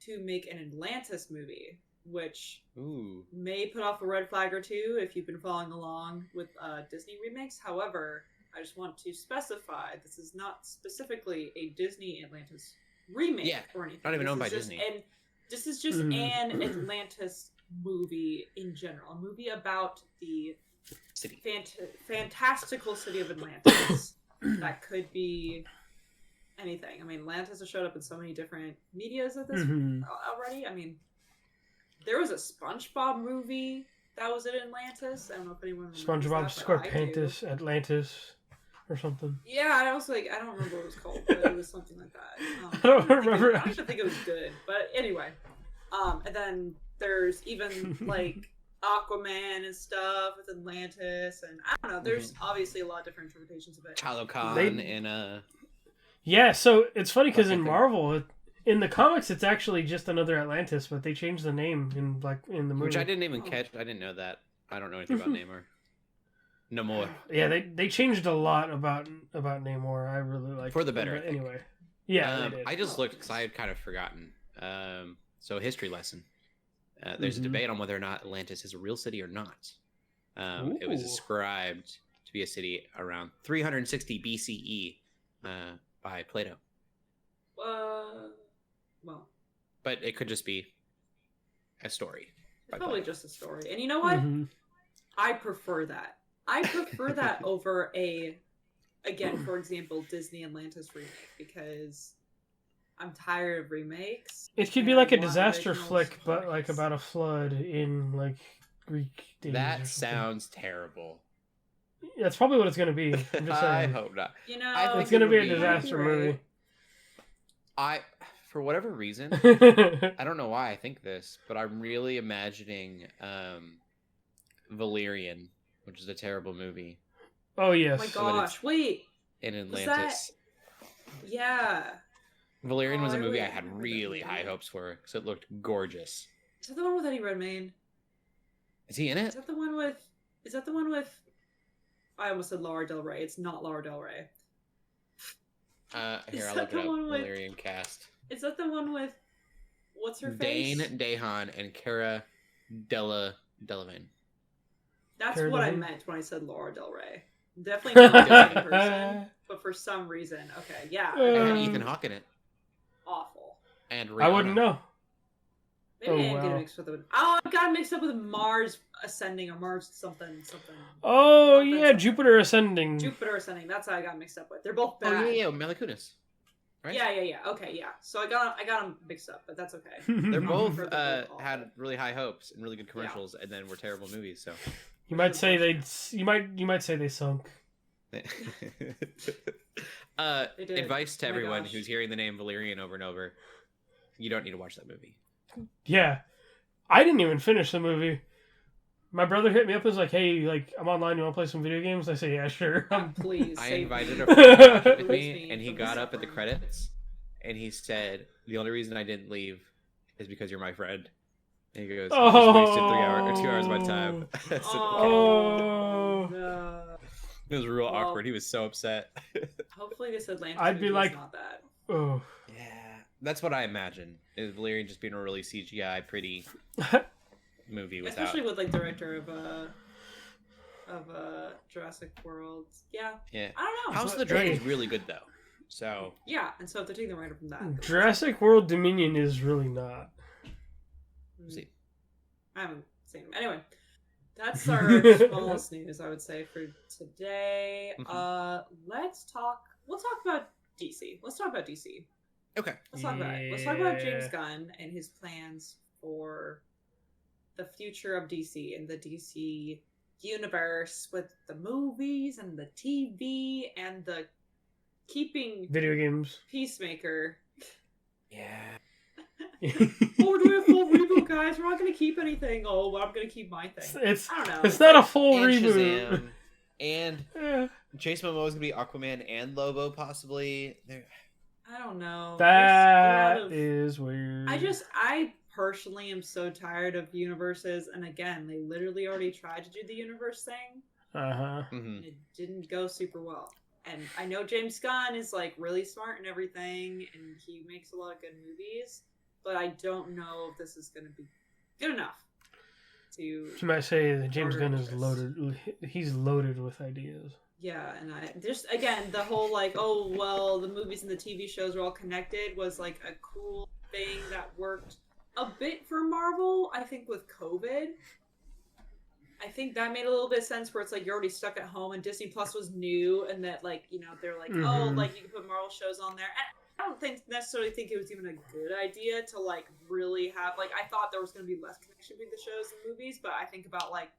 to make an Atlantis movie, which Ooh. may put off a red flag or two if you've been following along with Disney remakes. However, I just want to specify this is not specifically a Disney Atlantis remake Yeah, or anything. not even This owned is by just Disney. this is just an Atlantis movie in general. A movie about the City. fantastical city of Atlantis. That could be anything. I mean, Atlantis has showed up in so many different medias at this Mhm. already. I mean, there was a SpongeBob movie that was in Atlantis. I don't know if anyone remembers SpongeBob that, but I do. SquarePants Atlantis or something. Yeah, I was like, I don't remember what it was called, but it was something like that. I don't remember. I actually think it was good, but anyway. And then there's even like Aquaman and stuff with Atlantis, and I don't know. There's obviously a lot of different interpretations of it. Chalo Khan They- and Yeah, so it's funny because in Fucking thing. Marvel, in the comics, it's actually just another Atlantis, but they changed the name in the movie. which I didn't even Oh. catch. I didn't know that. I don't know anything about Namor. No more. Yeah, they changed a lot about Namor. I really like For the better, But I think. anyway, yeah, they did. I just looked because I had kind of forgotten. So history lesson. There's a Mhm. debate on whether or not Atlantis is a real city or not. It was Ooh. described to be a city around 360 BCE by Plato. Well, But it could just be a story. it's probably just a story. And you know what? Mhm. I prefer that. I prefer that over again, for example, Disney Atlantis remake, because I'm tired of remakes. It could be and like I a want disaster original flick, but stories. like about a flood in like Greek days. or That something. sounds terrible. That's probably what it's gonna be. I'm just I saying. hope not. You know, I think It's gonna it be would a be- disaster movie. For whatever reason, I don't know why I think this, but I'm really imagining Valerian, which is a terrible movie, Oh Oh yes. my So that gosh! Wait, in Was Atlantis. yeah. Valerian Oh, was a I movie really I had remember that really movie. high hopes for because it looked gorgeous. Is that the one with Eddie Redmayne? Is he in Is it? that the one with? Is that the one with? I almost said Lara Del Rey. It's not Lara Del Rey. Here, Is I'll that look it the up. one with- Valerian cast. Is that the one with? What's her Dane face? DeHaan and Cara Delevingne. That's Cara what I Delevingne? meant when I said Laura Del Rey. Definitely not the same person, but for some reason, okay, yeah, It had Um, Ethan Hawke in it. awful. And Rihanna. I wouldn't know. Maybe Oh, I didn't get wow. it mixed with it. Oh, I got it mixed up with Mars Ascending or Mars something. Oh Something, yeah, something. Jupiter Ascending. Jupiter Ascending. That's how I got mixed up with. They're both Oh bad. yeah, Mila Kunis. Right? Yeah. Okay, yeah. So I got them mixed up, but that's okay. They're No, both they're both awful. had really high hopes and really good commercials, and then were terrible movies. So, You might say they. You might say they sunk. They did. advice to Oh my everyone gosh. who's hearing the name Valerian over and over: you don't need to watch that movie. Yeah, I didn't even finish the movie. My brother hit me up and was like, "Hey, like I'm online. You want to play some video games?" I say, "Yeah, sure." Please. I save invited me. a friend to watch it with Release me, me and he from got the up at the suffering. credits, and he said, "The only reason I didn't leave is because you're my friend." And he goes, "I just wasted 3 hours or 2 hours of my time." I said, "Okay." Oh. No. It was real Well, awkward. He was so upset. Hopefully this Atlantis I'd be movie like- is not that. Oh. Yeah, that's what I imagine. Is Valerian just being a really CGI pretty movie without? Especially with like director of Jurassic World. Yeah. Yeah, I don't know. House of the Dragon is really good though. So Yeah, and so if they're taking the writer from that, then Jurassic World Dominion is really not. that's- see. I haven't seen them. Anyway, that's our smallest news, I would say, for today. Mhm. We'll talk about DC. Let's talk about DC. Okay. Let's talk about it. Let's talk about James Yeah. Gunn and his plans for the future of DC and the DC universe with the movies and the TV and the keeping Video games. Peacemaker. Yeah. Oh, we're doing a full reboot, guys. We're not going to keep anything. Oh, but I'm going to keep my thing. It's I don't know. it's not a full And reboot. Shazam, and Eh, Chase Momoa is gonna be Aquaman and Lobo possibly. I don't know. that There's a lot of- is weird. I personally am so tired of universes, and again, they literally already tried to do the universe thing, Uh-huh. Mhm. and it didn't go super well. And I know James Gunn is like really smart and everything, and he makes a lot of good movies, but I don't know if this is going to be good enough to. You might say that James Harder Gunn is interest. loaded. He's loaded with ideas. Yeah, and I just again the whole like, oh well, the movies and the TV shows are all connected was like a cool thing that worked a bit for Marvel. I think with COVID, I think that made a little bit of sense where it's like you're already stuck at home and Disney Plus was new, and that like they're like, oh, Mhm. like you can put Marvel shows on there. And I don't necessarily think it was even a good idea to like really have like I thought there was going to be less connection between the shows and movies, but I think about like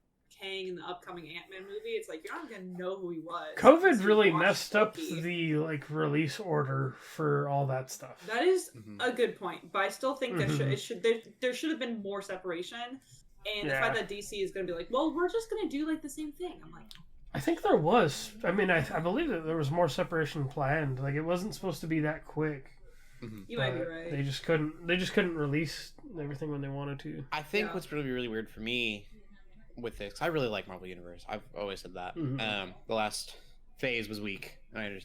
Kang in the upcoming Ant-Man movie, it's like you're not going to know who he was. unless COVID you really watch messed up Loki. the like release order for all that stuff. That is Mhm. a good point, but I still think that Mhm. there should have been more separation. And the Yeah. fact that DC is going to be like, well, we're just going to do like the same thing. I'm like, I think there was. I mean, I believe that there was more separation planned. Like it wasn't supposed to be that quick. Mhm. you might be but right. They just couldn't. They just couldn't release everything when they wanted to. I think Yeah. what's really weird for me with this, 'cause I really like Marvel Universe. I've always said that. Mhm. The last phase was weak. I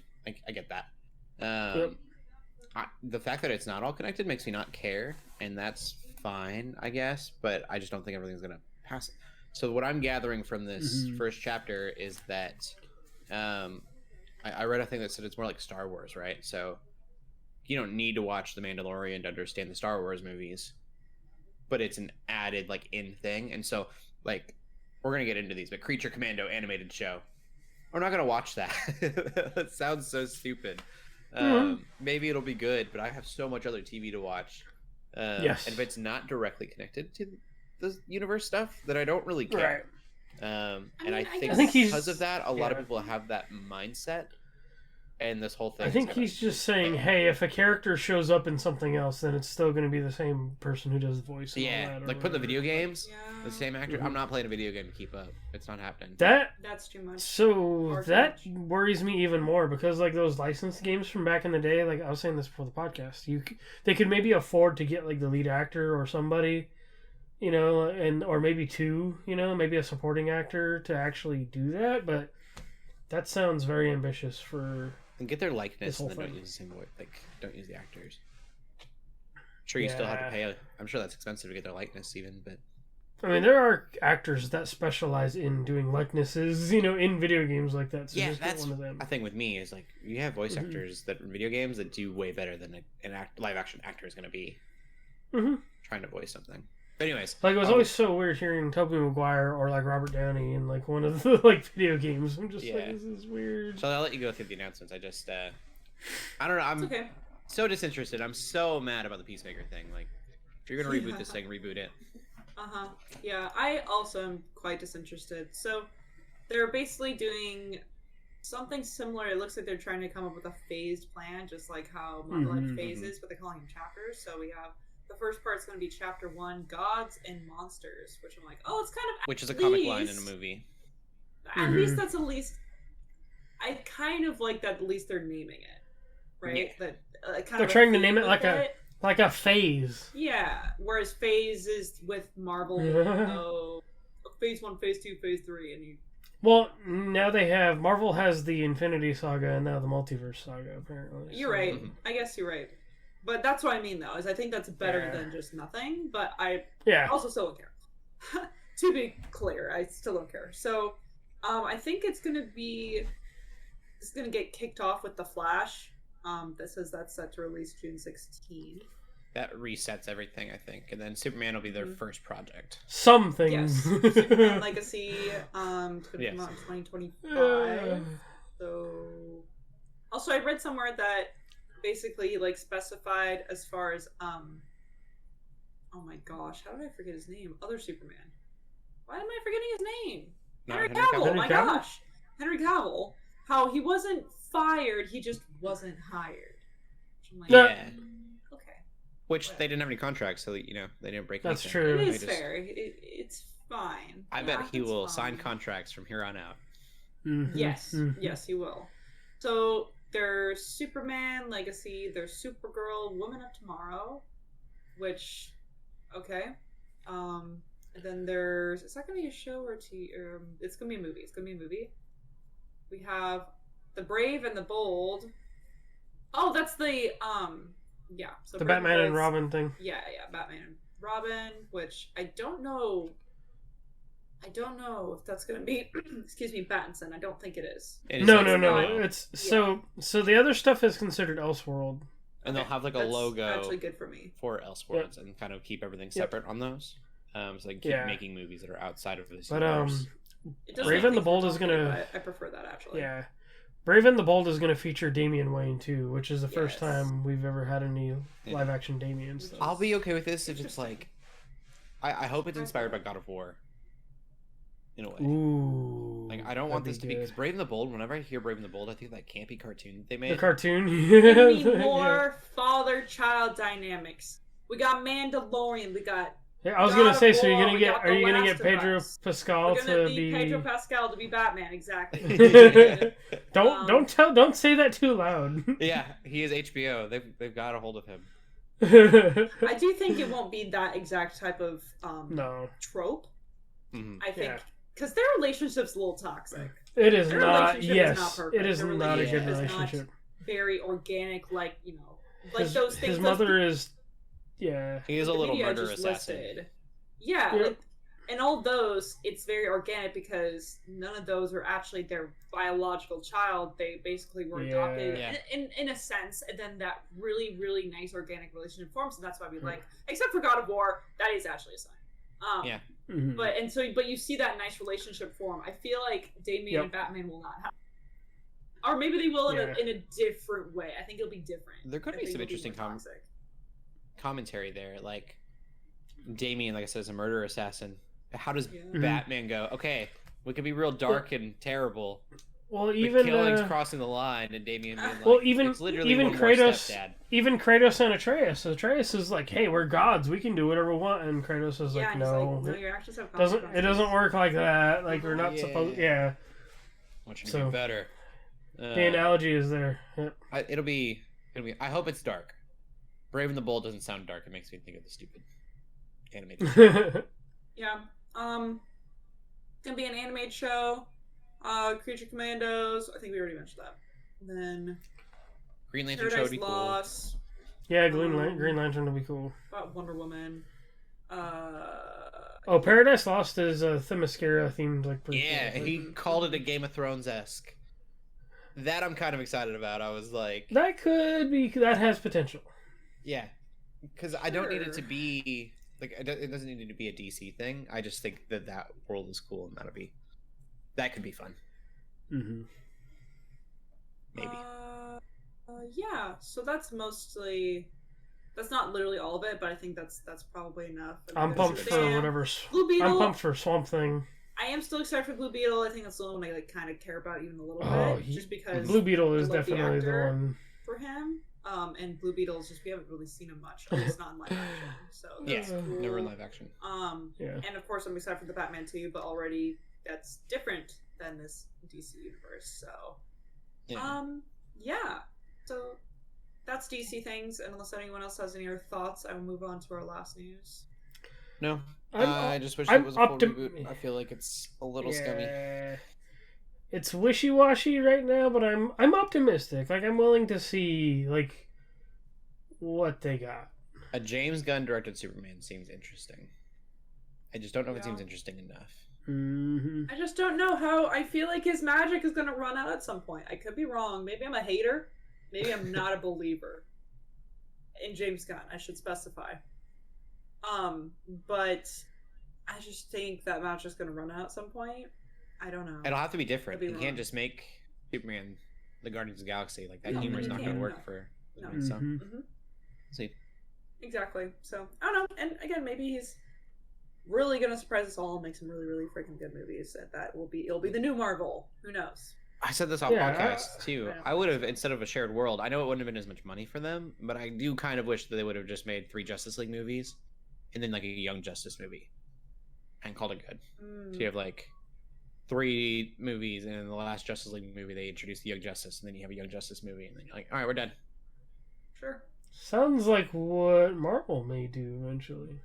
get that. Yep. The fact that it's not all connected makes me not care, and that's fine, I guess. But I just don't think everything's gonna pass. So what I'm gathering from this Mhm. first chapter is that I read a thing that said it's more like Star Wars, right? So you don't need to watch The Mandalorian to understand the Star Wars movies, but it's an added like in thing. And so like we're gonna get into these, but Creature Commando animated show, we're not gonna watch that. That sounds so stupid. Maybe it'll be good, but I have so much other TV to watch. Yes. And if it's not directly connected to the universe stuff, then I don't really care. Right. And I think he's because of that, a lot of people have that mindset. And this whole thing. I think he's just saying, hey, if a character shows up in something else, then it's still going to be the same person who does the voice. Yeah, like put the video games, the same actor. I'm not playing a video game to keep up. It's not happening. That's too much. So that worries me even more because like those licensed games from back in the day, like I was saying this before the podcast, they could maybe afford to get like the lead actor or somebody, you know, and or maybe two, you know, maybe a supporting actor to actually do that, but that sounds very ambitious for. And get their likeness and then don't use the same voice. Like, don't use the actors. I'm sure you still have to pay. I'm sure that's expensive to get their likeness, even. But I mean, there are actors that specialize in doing likenesses, you know, in video games like that. So yeah, just that's one of them. I think with me is like you have voice actors that in video games that do way better than live action actor is going to be trying to voice something. But anyways, like it was always so weird hearing Tobey Maguire or like Robert Downey in like one of the like video games. I'm just like, this is weird. So I'll let you go through the announcements. I just, I don't know. I'm so disinterested. I'm so mad about the Peacemaker thing. Like, if you're gonna reboot this thing, reboot it. Yeah, I also am quite disinterested. So they're basically doing something similar. It looks like they're trying to come up with a phased plan, just like how Marvel had phases, but they're calling them chapters. So we have. The first part's going to be Chapter 1, Gods and Monsters, which I'm like, oh, it's kind of... Which is a comic line in a movie. At least that's at least... I kind of like that at least they're naming it, right? Yeah. That they're trying to name it like a phase. Yeah, whereas phase is with Marvel, Phase 1, Phase 2, Phase 3, and you... Well, now Marvel has the Infinity Saga and now the Multiverse Saga, apparently. You're right. I guess you're right. But that's what I mean, though, is I think that's better than just nothing, but I also still don't care. To be clear, I still don't care. So, I think it's going to get kicked off with The Flash. That says that's set to release June 16. That resets everything, I think. And then Superman will be their first project. Some things. Yes. Superman Legacy, it's going to come out in 2025. So, also, I read somewhere that basically like specified as far as oh my gosh, how did I forget his name? Other Superman. Why am I forgetting his name? Henry Cavill. Oh my gosh, Henry Cavill. How he wasn't fired, he just wasn't hired. I'm like, okay. Which they didn't have any contracts, so you know they didn't break anything. That's true. It is fair. It's fine. I bet he will sign contracts from here on out. Yes, yes, he will. So. There's Superman Legacy, there's Supergirl, Woman of Tomorrow, which, okay. And then there's, is that going to be a show or it's going to be a movie. It's going to be a movie. We have The Brave and the Bold. Oh, that's the, So the Batman and Robin thing. Yeah, Batman and Robin, which I don't know if that's going to be, excuse me, Pattinson. I don't think it is. No. It's so the other stuff is considered Elseworld. And they'll have like a logo actually good for me. For Elseworlds and kind of keep everything separate on those. So they keep making movies that are outside of this universe. Brave and the Bold is going to... I prefer that, actually. Yeah. Brave and the Bold is going to feature Damian Wayne, too, which is the first time we've ever had any live-action Damian stuff. I'll be okay with this if it's like... I hope it's inspired by God of War. In a way. Ooh. Like, I don't want this to be... Because Brave and the Bold, whenever I hear Brave and the Bold, I think that campy cartoon that they made. The cartoon? Give me more father-child dynamics. We got Mandalorian, we got... Yeah, I was going to say, so are you gonna get Pedro Pascal to be... Pedro Pascal to be Batman, exactly. Don't say that too loud. Yeah, he is HBO. They've got a hold of him. I do think it won't be that exact type of trope. I think because their relationship's a little toxic. It is not. Yes, it is not a good relationship. Very organic, like like those things. His mother is. Yeah, he is a little murder assassin. Yeah, in all those, it's very organic because none of those are actually their biological child. They basically were adopted in a sense, and then that really, really nice organic relationship forms, and that's why we like, except for God of War, that is actually a son. But you see that nice relationship form. I feel like Damian and Batman will not have, or maybe they will in a different way. I think it'll be different. There could be some interesting commentary there, like Damian, like I said, is a murder assassin. How does Batman go? Okay, we can be real dark and terrible. Well, even killing's crossing the line, and Damian being like, well, even Kratos, even Kratos and Atreus. Atreus is like, "Hey, we're gods. We can do whatever we want," and Kratos is like, "No, your actions have it doesn't work like that. Like we're not supposed." Yeah. Want you to be better. The analogy is there. Yep. It'll be. I hope it's dark. Brave and the Bold doesn't sound dark. It makes me think of the stupid animated. Yeah. Gonna be an animated show. Creature Commandos. I think we already mentioned that. And then Green Lantern show would be cool. Yeah, Green Lantern would be cool. About Wonder Woman. Paradise Lost is Themyscira themed, like. Yeah, cool. He called it a Game of Thrones-esque. That I'm kind of excited about. I was like, that could be. That has potential. Yeah, because I don't need it to be like it doesn't need to be a DC thing. I just think that world is cool, and that could be fun. Mm-hmm. Maybe. Yeah. So that's mostly. That's not literally all of it, but I think that's probably enough. I'm pumped for whatever. Blue Beetle. I'm pumped for Swamp Thing. I am still excited for Blue Beetle. I think that's the only one I like kind of care about even a little bit, just because Blue Beetle is definitely the one for him. And Blue Beetle is just we haven't really seen him much, at least not in live action. So that's cool. Never in live action. And of course I'm excited for the Batman 2, but already that's different than this DC universe. So so that's DC things. And unless anyone else has any other thoughts, I will move on to our last news. No. I just wish it was a full reboot. I feel like it's a little scummy. It's wishy-washy right now, but I'm optimistic. Like, I'm willing to see, like, what they got. A James Gunn directed Superman seems interesting. I just don't know if it seems interesting enough. Mm-hmm. I just don't know how. I feel like his magic is going to run out at some point. I could be wrong. Maybe I'm a hater. Maybe I'm not a believer in James Gunn. I should specify. But I just think that magic's going to run out at some point. I don't know. It'll have to be different. You can't just make Superman the Guardians of the Galaxy. Like, that humor's not going to work for some. See. Exactly. So, I don't know. And again, maybe he's really going to surprise us all and make some really, really freaking good movies. And it'll be the new Marvel. Who knows? I said this on podcast, too. I would have, instead of a shared world, I know it wouldn't have been as much money for them, but I do kind of wish that they would have just made 3 Justice League movies and then, like, a Young Justice movie and called it good. So you have, like, 3 movies, and in the last Justice League movie, they introduced the Young Justice, and then you have a Young Justice movie, and then you're like, all right, we're done. Sure. Sounds like what Marvel may do eventually.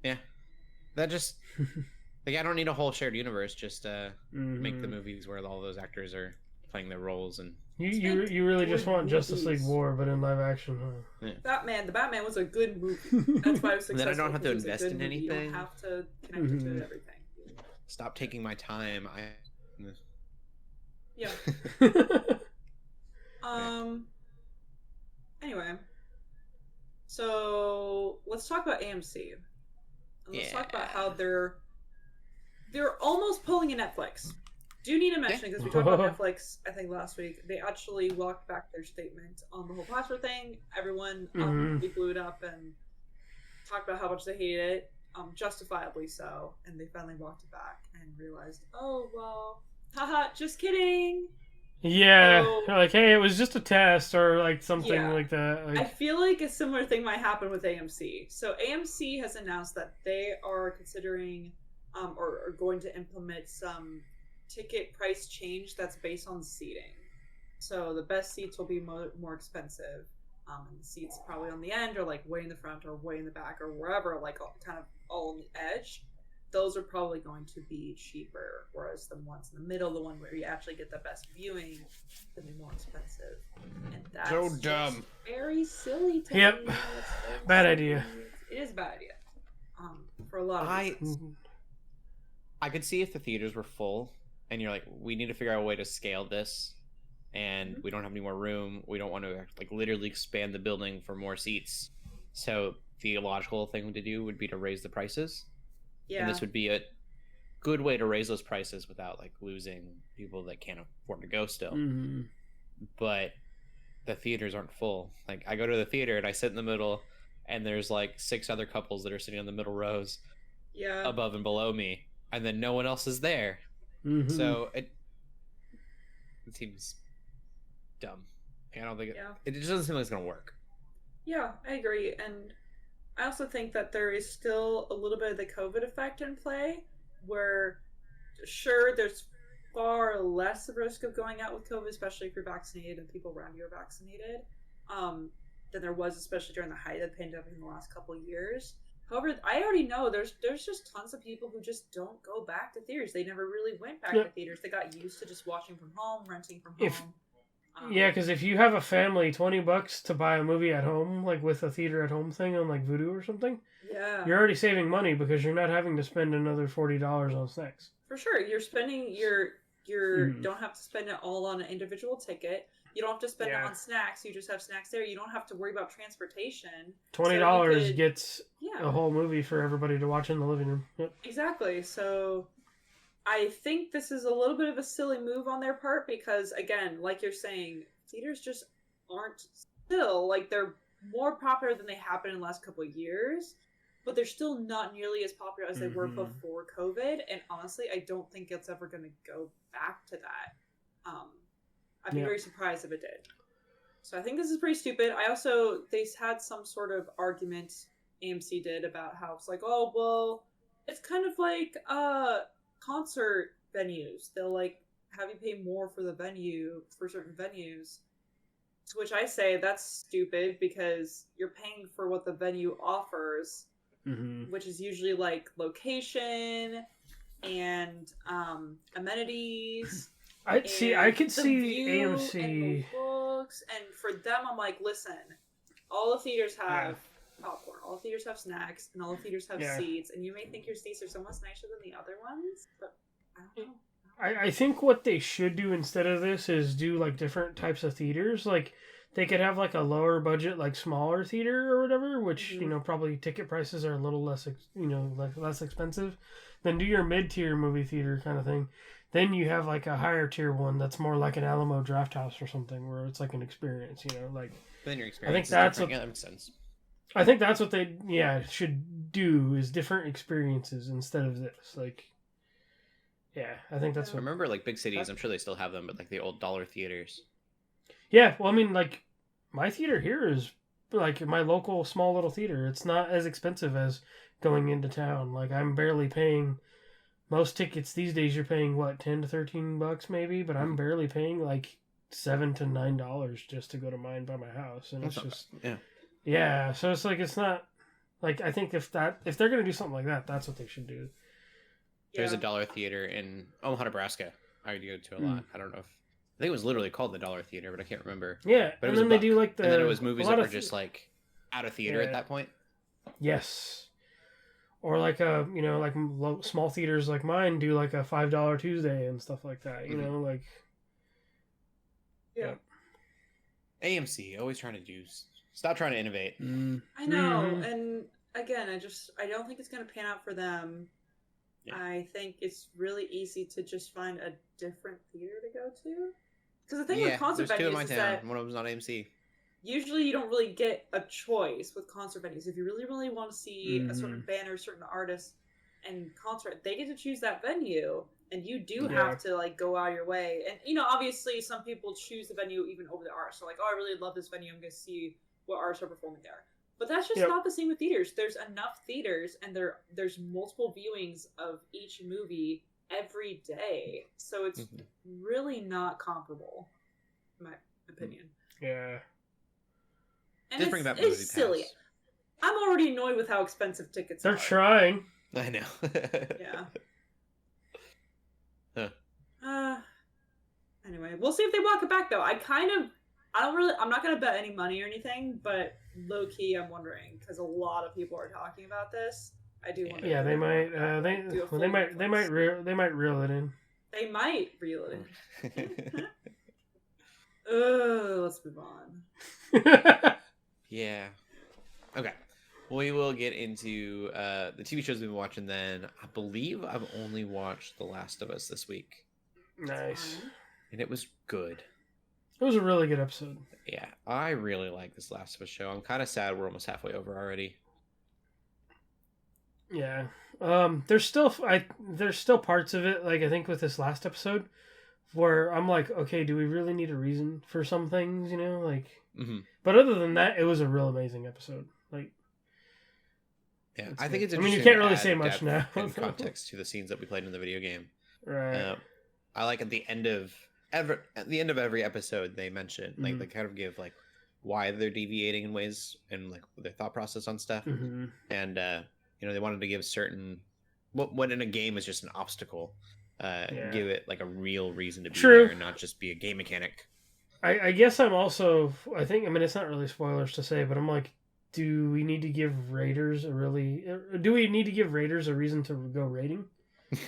Yeah. That just... like, I don't need a whole shared universe, just make the movies where all those actors are playing their roles, and... You really just want Justice League War, but in live action, huh? Yeah. The Batman was a good movie. That's why it was successful. And then I don't have to invest in anything. You don't have to connect it to everything. Stop taking my time. Yeah. Anyway, so let's talk about AMC. And let's talk about how they're almost pulling a Netflix. Do need to mention because we talked about Netflix, I think last week. They actually walked back their statement on the whole password thing. Everyone blew it up and talked about how much they hated it. Justifiably so, and they finally walked it back and realized, oh well, haha, just kidding. Yeah, so, like, hey, it was just a test, or like something like that. Like... I feel like a similar thing might happen with AMC. So AMC has announced that they are considering, or going to implement some ticket price change that's based on seating. So the best seats will be more expensive. And the seats probably on the end, or like way in the front, or way in the back, or wherever, like kind of all on the edge. Those are probably going to be cheaper, whereas the ones in the middle, the one where you actually get the best viewing, will be more expensive. And that's so dumb. Very silly. Yep. Bad idea. It is a bad idea. For a lot of reasons. I could see if the theaters were full and you're like, we need to figure out a way to scale this, and we don't have any more room. We don't want to like literally expand the building for more seats. So the logical thing to do would be to raise the prices. Yeah. And this would be a good way to raise those prices without like losing people that can't afford to go still. Mm-hmm. But the theaters aren't full. Like I go to the theater and I sit in the middle, and there's like 6 other couples that are sitting on the middle rows, above and below me, and then no one else is there. Mm-hmm. So it seems dumb. I don't think it just doesn't seem like it's gonna work. Yeah, I agree, and I also think that there is still a little bit of the COVID effect in play, where sure there's far less risk of going out with COVID, especially if you're vaccinated and people around you are vaccinated, than there was, especially during the height of the pandemic in the last couple of years. However, I already know there's just tons of people who just don't go back to theaters. They never really went back to theaters. They got used to just watching from home, renting from home. Because if you have a family, $20 to buy a movie at home, like with a theater at home thing on like Vudu or something, you're already saving money because you're not having to spend another $40 on snacks. For sure, you're spending don't have to spend it all on an individual ticket. You don't have to spend it on snacks. You just have snacks there. You don't have to worry about transportation. $20 gets a whole movie for everybody to watch in the living room. Yep. Exactly. So I think this is a little bit of a silly move on their part because, again, like you're saying, theaters just aren't still, like, they're more popular than they have been in the last couple of years, but they're still not nearly as popular as they were before COVID. And honestly, I don't think it's ever going to go back to that. I'd be very surprised if it did. So I think this is pretty stupid. They had some sort of argument, AMC did, about how it's like, oh, well, it's kind of like concert venues. They'll like have you pay more for the venue for certain venues. To which I say that's stupid because you're paying for what the venue offers, which is usually like location and amenities. I could see AMC and books, and for them, I'm like, listen, all the theaters have popcorn, all the theaters have snacks, and all the theaters have seats, and you may think your seats are so much nicer than the other ones, but I don't know. I think what they should do instead of this is do like different types of theaters. Like they could have like a lower budget, like smaller theater or whatever, which probably ticket prices are a little less, less expensive. Then do your mid-tier movie theater kind of thing. Then you have like a higher tier one that's more like an Alamo Draft House or something, where it's like an experience. Like then your experience. I think that makes sense. I think that's what they should do is different experiences instead of this. Like, I think that's what. I remember like big cities. I'm sure they still have them, but like the old dollar theaters. Yeah, well, I mean, like my theater here is like my local small little theater. It's not as expensive as going into town. Like I'm barely paying. Most tickets these days you're paying what, $10 to $13 maybe, but I'm barely paying like $7 to $9 just to go to mine by my house, and that's it's just bad. So it's like it's not like I think if they're gonna do something like that, that's what they should do. There's a dollar theater in Omaha, Nebraska. I would go to a lot. I don't know if I think it was literally called the Dollar Theater, but I can't remember. Yeah, but and then they do like and then it was movies that were just like out of theater at that point. Yes. Or like small theaters like mine do like a $5 Tuesday and stuff like that. Like. Yeah. AMC always trying to stop trying to innovate. I know, and again, I don't think it's going to pan out for them. Yeah. I think it's really easy to just find a different theater to go to. Because the thing with concert venues venues in my is town. that one of them's on AMC. Usually you don't really get a choice with concert venues. If you really, really want to see a certain band or a certain artist and concert, they get to choose that venue, and you do have to like go out of your way. And obviously some people choose the venue even over the artist. So like, oh, I really love this venue. I'm going to see what artists are performing there. But that's just not the same with theaters. There's enough theaters, and there's multiple viewings of each movie every day. So it's really not comparable, in my opinion. Yeah. And it's silly. I'm already annoyed with how expensive tickets are. They're trying. I know. Anyway, we'll see if they walk it back, though. I'm not going to bet any money or anything, but low-key I'm wondering, because a lot of people are talking about this. I do want. Yeah, they might. They might reel it in. They might reel it in. Let's move on. Yeah. Okay. We will get into the TV shows we've been watching then. I believe I've only watched The Last of Us this week. Nice. And it was good. It was a really good episode. Yeah, I really like this Last of Us show. I'm kind of sad we're almost halfway over already. Yeah. There's still parts of it, like I think with this last episode, where I'm like, okay, do we really need a reason for some things, you know? Like, But other than that, it was a real amazing episode. Like, yeah, I think it's. I mean, you interesting can't to really add say much depth now. and context to the scenes that we played in the video game. Right. I like at the end of every episode they mention like they kind of give like why they're deviating in ways and like their thought process on stuff, and they wanted to give certain what in a game is just an obstacle, give it like a real reason to be there and not just be a game mechanic. I guess I'm also it's not really spoilers to say, but I'm like, do we need to give Raiders a reason to go raiding?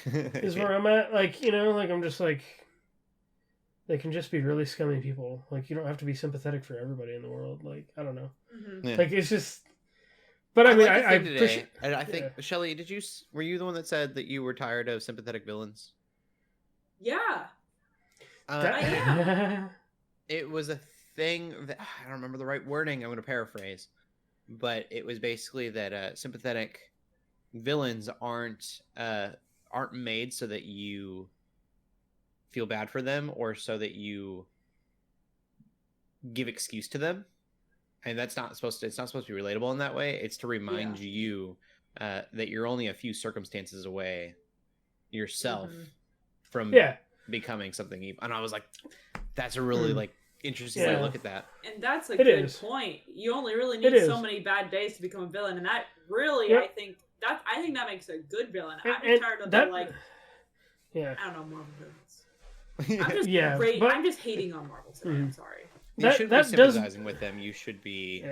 Is where I'm at. Like, I'm just like, they can just be really scummy people. Like, you don't have to be sympathetic for everybody in the world. Like, I don't know. Yeah. Like, it's just. But I mean, I appreciate. I think Shelley, were you the one that said that you were tired of sympathetic villains? Yeah. I am. It was a thing that I don't remember the right wording. I'm going to paraphrase, but it was basically that sympathetic villains aren't made so that you feel bad for them or so that you give excuse to them, and it's not supposed to be relatable in that way. It's to remind you that you're only a few circumstances away yourself from becoming something evil. And I was like, that's a really like interesting way to look at that. And that's a good point. You only really need so many bad days to become a villain, and that really I think that makes a good villain. I'm tired of that, like I don't know, Marvel villains. I'm just I'm just hating on Marvel today. I'm sorry. You shouldn't be sympathizing with them. You should be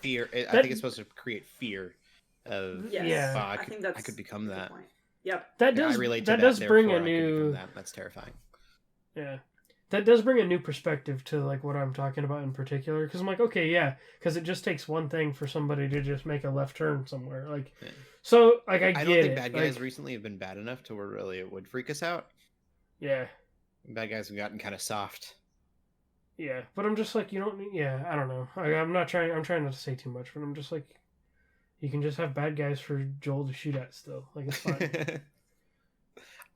fear. I think it's supposed to create fear of I think that's I could become that. Point. Yep. I relate to that. Does bring a new. That's terrifying. Yeah, that does bring a new perspective to like what I'm talking about in particular. Because I'm like, okay, because it just takes one thing for somebody to just make a left turn somewhere. Like, so like I don't think bad guys recently have been bad enough to where really it would freak us out. Yeah. Bad guys have gotten kind of soft. Yeah, but I'm just like, you don't need... Yeah, I don't know. I'm trying not to say too much, but I'm just like, you can just have bad guys for Joel to shoot at still. Like, it's fine.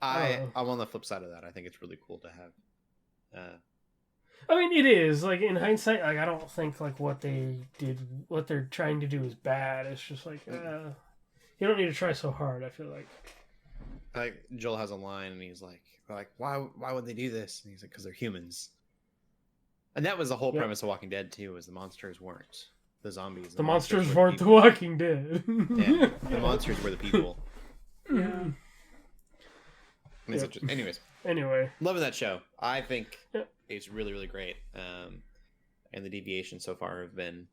I'm on the flip side of that. I think it's really cool to have... I mean, it is. Like, in hindsight, like, I don't think, like, what they're trying to do is bad. It's just like, you don't need to try so hard, I feel like. Like, Joel has a line, and he's like, why would they do this? And he's like, because they're humans. And that was the whole premise of Walking Dead too, was the monsters weren't the zombies. The monsters weren't the Walking Dead. Yeah, the monsters were the people. Yeah. Anyways. Anyway. Loving that show. I think it's really, really great. And the deviations so far have been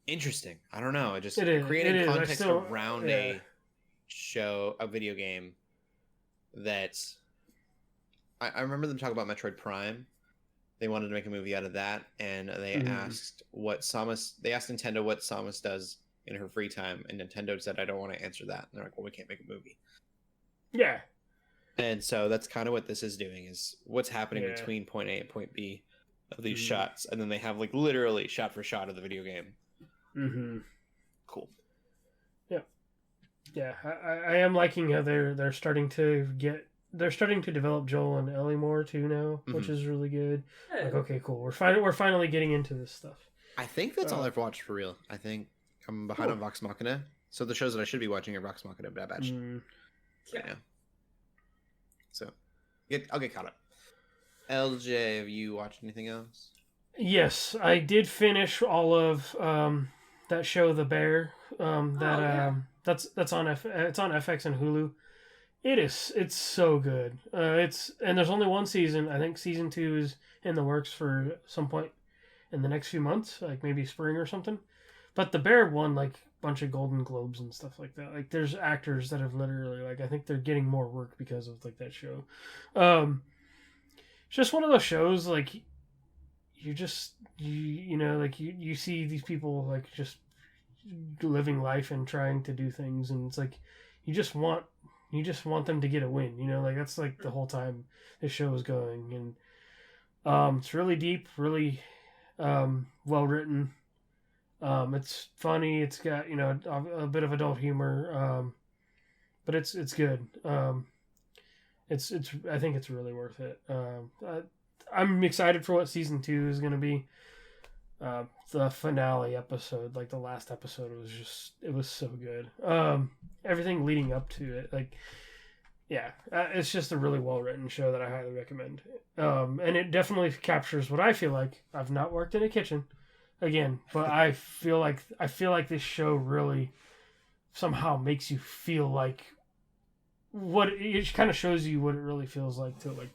interesting. I don't know. Creating context around a video game that... I remember them talking about Metroid Prime. They wanted to make a movie out of that, and they asked Nintendo what Samus does in her free time, and Nintendo said, I don't want to answer that. And they're like, well, we can't make a movie. Yeah. And so that's kind of what this is doing, is what's happening between point A and point B of these shots, and then they have like literally shot for shot of the video game. Mm-hmm. Cool. Yeah. Yeah, I am liking how they're starting to develop Joel and Ellie more too now, which is really good. Like, okay, cool. We're finally getting into this stuff. I think that's all I've watched for real. I think I'm behind on Vox Machina. So the shows that I should be watching are Vox Machina, Bad Batch. Right now. So I'll get caught up. LJ, have you watched anything else? Yes, I did finish all of that show, The Bear. That's on it's on FX and Hulu. It's so good. And there's only one season. I think season 2 is in the works for some point in the next few months, like maybe spring or something. But The Bear one, like, bunch of Golden Globes and stuff like that. Like there's actors that have literally like I think they're getting more work because of like that show. It's just one of those shows like you know like you see these people like just living life and trying to do things, and it's like you just want them to get a win, you know, like that's like the whole time this show is going. And it's really deep, really well written. It's funny, it's got, you know, a bit of adult humor, but it's good. It's I think it's really worth it. I'm excited for what season 2 is going to be. The finale episode, like the last episode, it was so good. Everything leading up to it, like, yeah, it's just a really well written show that I highly recommend. And it definitely captures what I feel like. I've not worked in a kitchen, again, but I feel like this show really somehow makes you feel like what it kind of shows you what it really feels like to like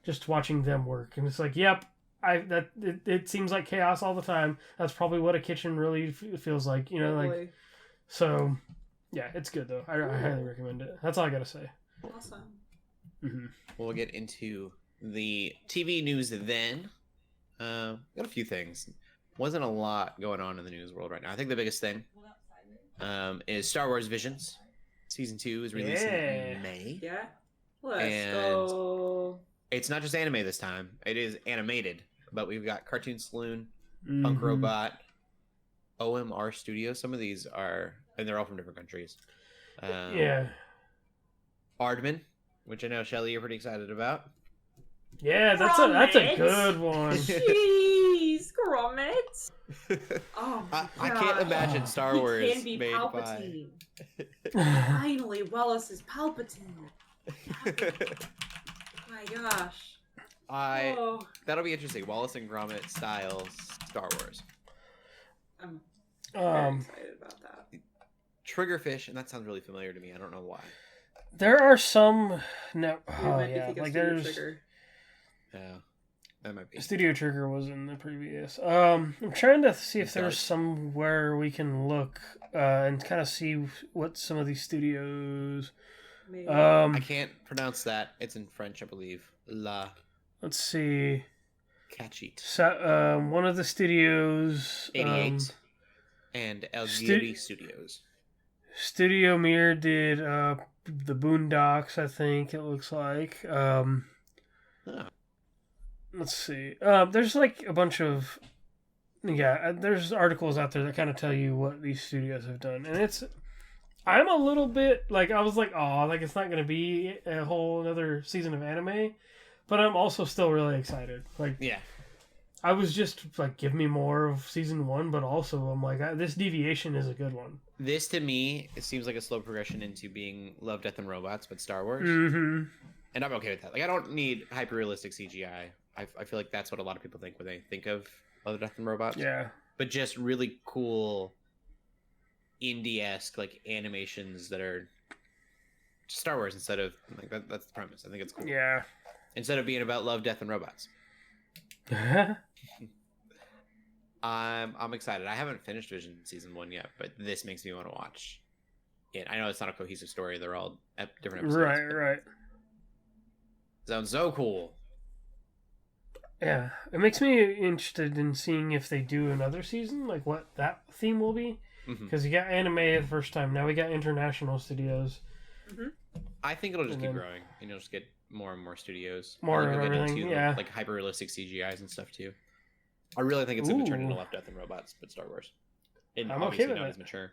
just watching them work. And it's like, yep, it seems like chaos all the time. That's probably what a kitchen really feels like, you know, like, so yeah, it's good though. I highly recommend it. That's all I gotta say. Awesome. Mm-hmm. We'll get into the TV news then. Got a few things. Wasn't a lot going on in the news world right now. I think the biggest thing is Star Wars Visions. Season 2 is releasing in May. Yeah. Let's go. It's not just anime this time. It is animated. But we've got Cartoon Saloon, Punk Robot, OMR Studios. Some of these are, and they're all from different countries. Yeah. Aardman, which I know, Shelley, you're pretty excited about. Yeah, that's a good one. Jeez, grommets. Oh my I can't imagine Star Wars he can be made Palpatine. by... Finally, Wallace is Palpatine. My gosh. That'll be interesting. Wallace and Gromit styles Star Wars. I'm very excited about that. Triggerfish, and that sounds really familiar to me. I don't know why. There are some Like there's Trigger. Yeah, that might be. Studio Trigger was in the previous. I'm trying to see if there's somewhere we can look and kind of see what some of these studios. Maybe. I can't pronounce that. It's in French, I believe. Let's see. Catchit. So, one of the studios. 88. And Lj.Lowery Studios. Studio Mir did the Boondocks, I think it looks like. Let's see. There's like a bunch of... Yeah, there's articles out there that kind of tell you what these studios have done. And it's... I'm a little bit... Like, I was like, oh, like it's not going to be a whole another season of anime. But I'm also still really excited. Like, yeah. I was just like, give me more of season 1, but also I'm like, this deviation is a good one. This, to me, it seems like a slow progression into being Love, Death, and Robots, but Star Wars. Mm-hmm. And I'm okay with that. Like, I don't need hyper-realistic CGI. I feel like that's what a lot of people think when they think of Love, Death, and Robots. Yeah. But just really cool, indie-esque, like, animations that are Star Wars instead of... Like, that's the premise. I think it's cool. Yeah. Instead of being about Love, Death, and Robots. I'm excited. I haven't finished Vision season 1 yet, but this makes me want to watch it. I know it's not a cohesive story. They're all different episodes. Right. Sounds so cool. Yeah. It makes me interested in seeing if they do another season, like what that theme will be. Because you got anime the first time. Now we got international studios. Mm-hmm. I think it'll just keep growing. And you'll just get more and more studios. More of everything, yeah. Like hyper-realistic CGIs and stuff, too. I really think it's going to turn into Love, Death, and Robots, but Star Wars. And I'm obviously okay with not it. as mature.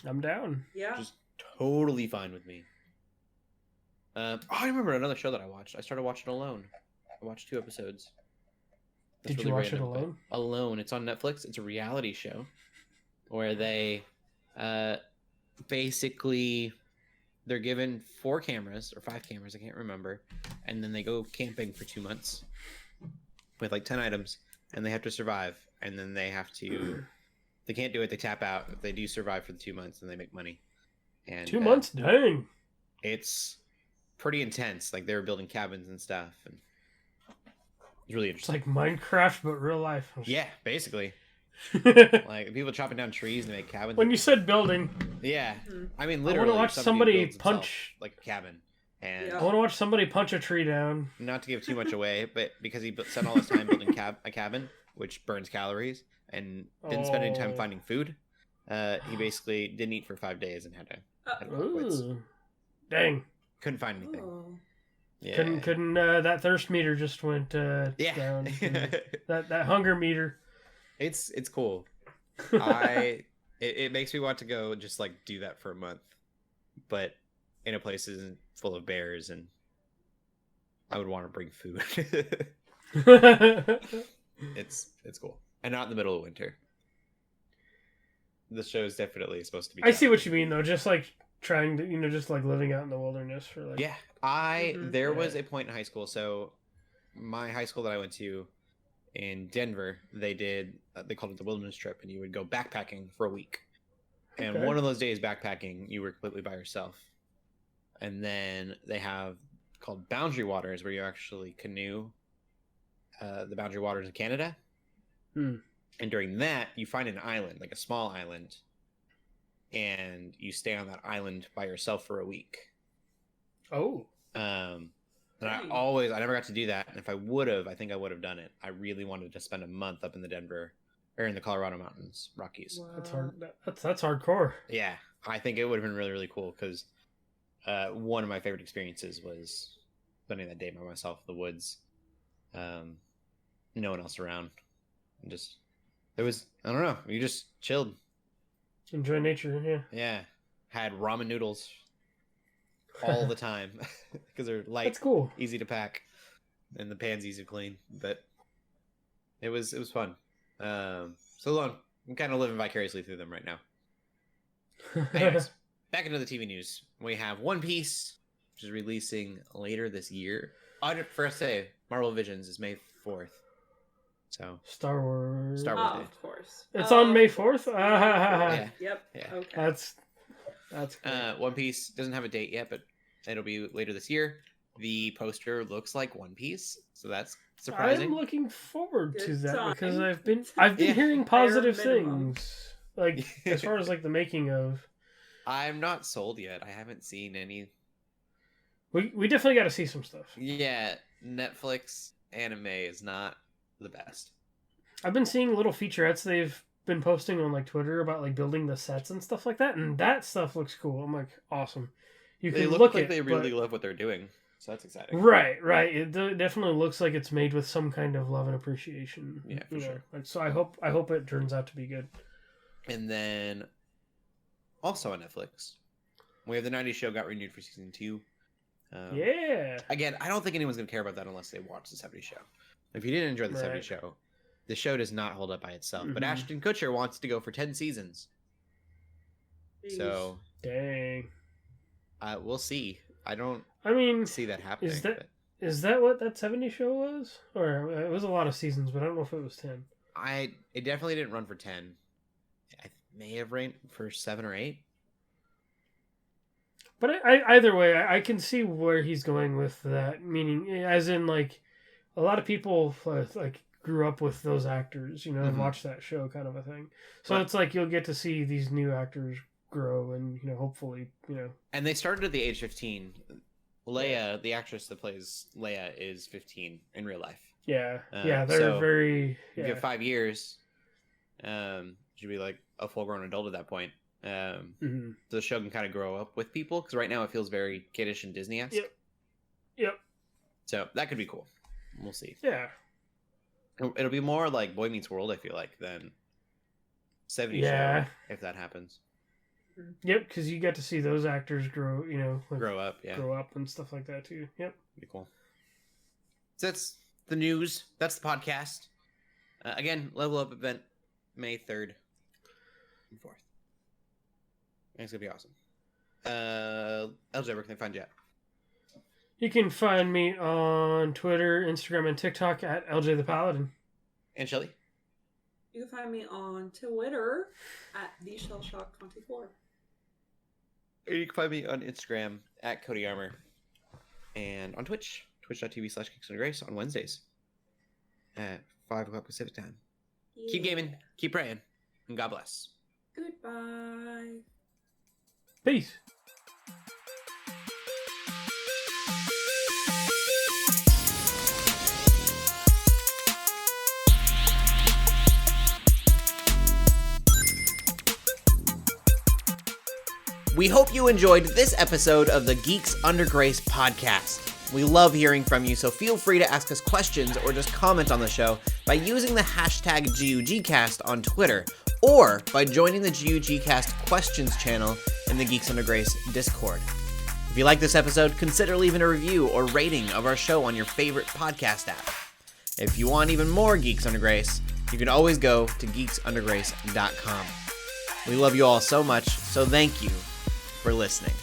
I'm down. Yeah. Just totally fine with me. I remember another show that I watched. I started watching Alone. I watched 2 episodes. That's Did you watch it alone? Alone. It's on Netflix. It's a reality show where they basically they're given 4 cameras or 5 cameras, I can't remember, and then they go camping for 2 months with like 10 items, and they have to survive, and then they have to they can't do it, they tap out. If they do survive for the 2 months, then they make money. And 2 months? Dang. It's pretty intense. Like they were building cabins and stuff, and it's really It's interesting. like Minecraft, but real life. Yeah, basically. Like people chopping down trees to make cabins. When you said building, yeah, Mhm. I mean I literally. want to watch somebody somebody builds himself, punch. like a cabin, and Yeah. I want to watch somebody punch a tree down. not to give too much away, but because he spent all his time building a cabin, which burns calories, and didn't spend any time Oh. finding food, he basically didn't eat for 5 days and had to call it quits. Ooh, dang! Couldn't find anything. Oh. Yeah. Couldn't that thirst meter just went Yeah. down? that hunger meter. It's cool. It makes me want to go just like do that for a month, but in a place isn't full of bears, and I would want to bring food. It's cool, and not in the middle of winter. The show is definitely supposed to be. I see what you mean, though. Just like trying to, just like living out in the wilderness for like. Yeah, there was a point in high school. So my high school that I went to in Denver, they called it the wilderness trip, and you would go backpacking for a week. And Okay. one of those days backpacking, you were completely by yourself. And then they have called boundary waters, where you actually canoe the boundary waters of Canada. Hmm. And during that, you find an island, like a small island, and you stay on that island by yourself for a week. Oh. And I Dang. never got to do that. And if I would have, I think I would have done it. I really wanted to spend a month up in the Colorado mountains, Rockies. That's hard. That's hardcore. Yeah, I think it would have been really, really cool because one of my favorite experiences was spending that day by myself in the woods. No one else around. And I don't know, you just chilled. Enjoy nature. Yeah. Yeah, had ramen noodles all the time because they're light, That's cool. easy to pack, and the pan's easy to clean. But it was fun. So long. I'm kind of living vicariously through them right now. Anyways, back into the TV news. We have One Piece, which is releasing later this year. First day, Marvel Visions is May 4th. So Star Wars. Star Wars Oh, Day. of course. It's Oh, on May of course. 4th? Yeah. Yep. Yeah. Okay. That's cool. One Piece doesn't have a date yet, but it'll be later this year. The poster looks like One Piece, so that's surprising. I'm looking forward to Good that sign. because I've been Yeah. hearing positive Bare minimum. things. Like as far as like the making of. I'm not sold yet. I haven't seen any. We definitely got to see some stuff. Yeah, Netflix anime is not the best. I've been seeing little featurettes they've been posting on like Twitter about like building the sets and stuff like that, and that stuff looks cool. I'm like, awesome. You They can look like it, they really but- love what they're doing, so that's exciting. Right. It definitely looks like it's made with some kind of love and appreciation. Yeah, for you know? sure. Like, so I hope it turns out to be good. And then, also on Netflix, we have the '90s show got renewed for season 2. Yeah. Again, I don't think anyone's gonna care about that unless they watch the '70s show. If you didn't enjoy the '70s Right. show, the show does not hold up by itself. But Mhm. Ashton Kutcher wants to go for 10 seasons, so Dang. we'll see. I don't I mean, see that happening. is that what that 70 show was? Or it was a lot of seasons, but I don't know if it was 10. but it definitely didn't run for 10. I may have ran for 7 or 8. But either way, I can see where he's going with that. Meaning, as in, like, a lot of people like grew up with those actors, and Mhm. watched that show, kind of a thing. So Right. it's like you'll get to see these new actors grow, and hopefully, And they started at the age 15. Leia, the actress that plays Leia, is 15 in real life. yeah, Uh, they're so very. If you Yeah. have 5 years, she'd be like a full-grown adult at that point. Mhm. So the show can kind of grow up with people because right now it feels very kiddish and Disney-esque. Yep. So that could be cool. We'll see. Yeah. It'll be more like Boy Meets World, I feel like, than 70s Yeah. show if that happens. Yep. Because you get to see those actors grow. Like, Grow up, yeah. grow up and stuff like that too. Yep. Be cool. So that's the news. That's the podcast. Again, Level Up event May 3rd and 4th. It's gonna be awesome. LJ, where can they find you at? You can find me on Twitter, Instagram, and TikTok at LJ the Paladin. And Shelley? You can find me on Twitter at TheShellshock24. You can find me on Instagram at Cody Armour. And on Twitch, twitch.tv/Geeks Under Grace on Wednesdays at 5 o'clock Pacific time. Keep gaming, keep praying, and God bless. Goodbye. Peace. We hope you enjoyed this episode of the Geeks Under Grace podcast. We love hearing from you, so feel free to ask us questions or just comment on the show by using the hashtag GUGcast on Twitter, or by joining the GUGcast questions channel in the Geeks Under Grace Discord. If you like this episode, consider leaving a review or rating of our show on your favorite podcast app. If you want even more Geeks Under Grace, you can always go to geeksundergrace.com. We love you all so much, so thank you for listening.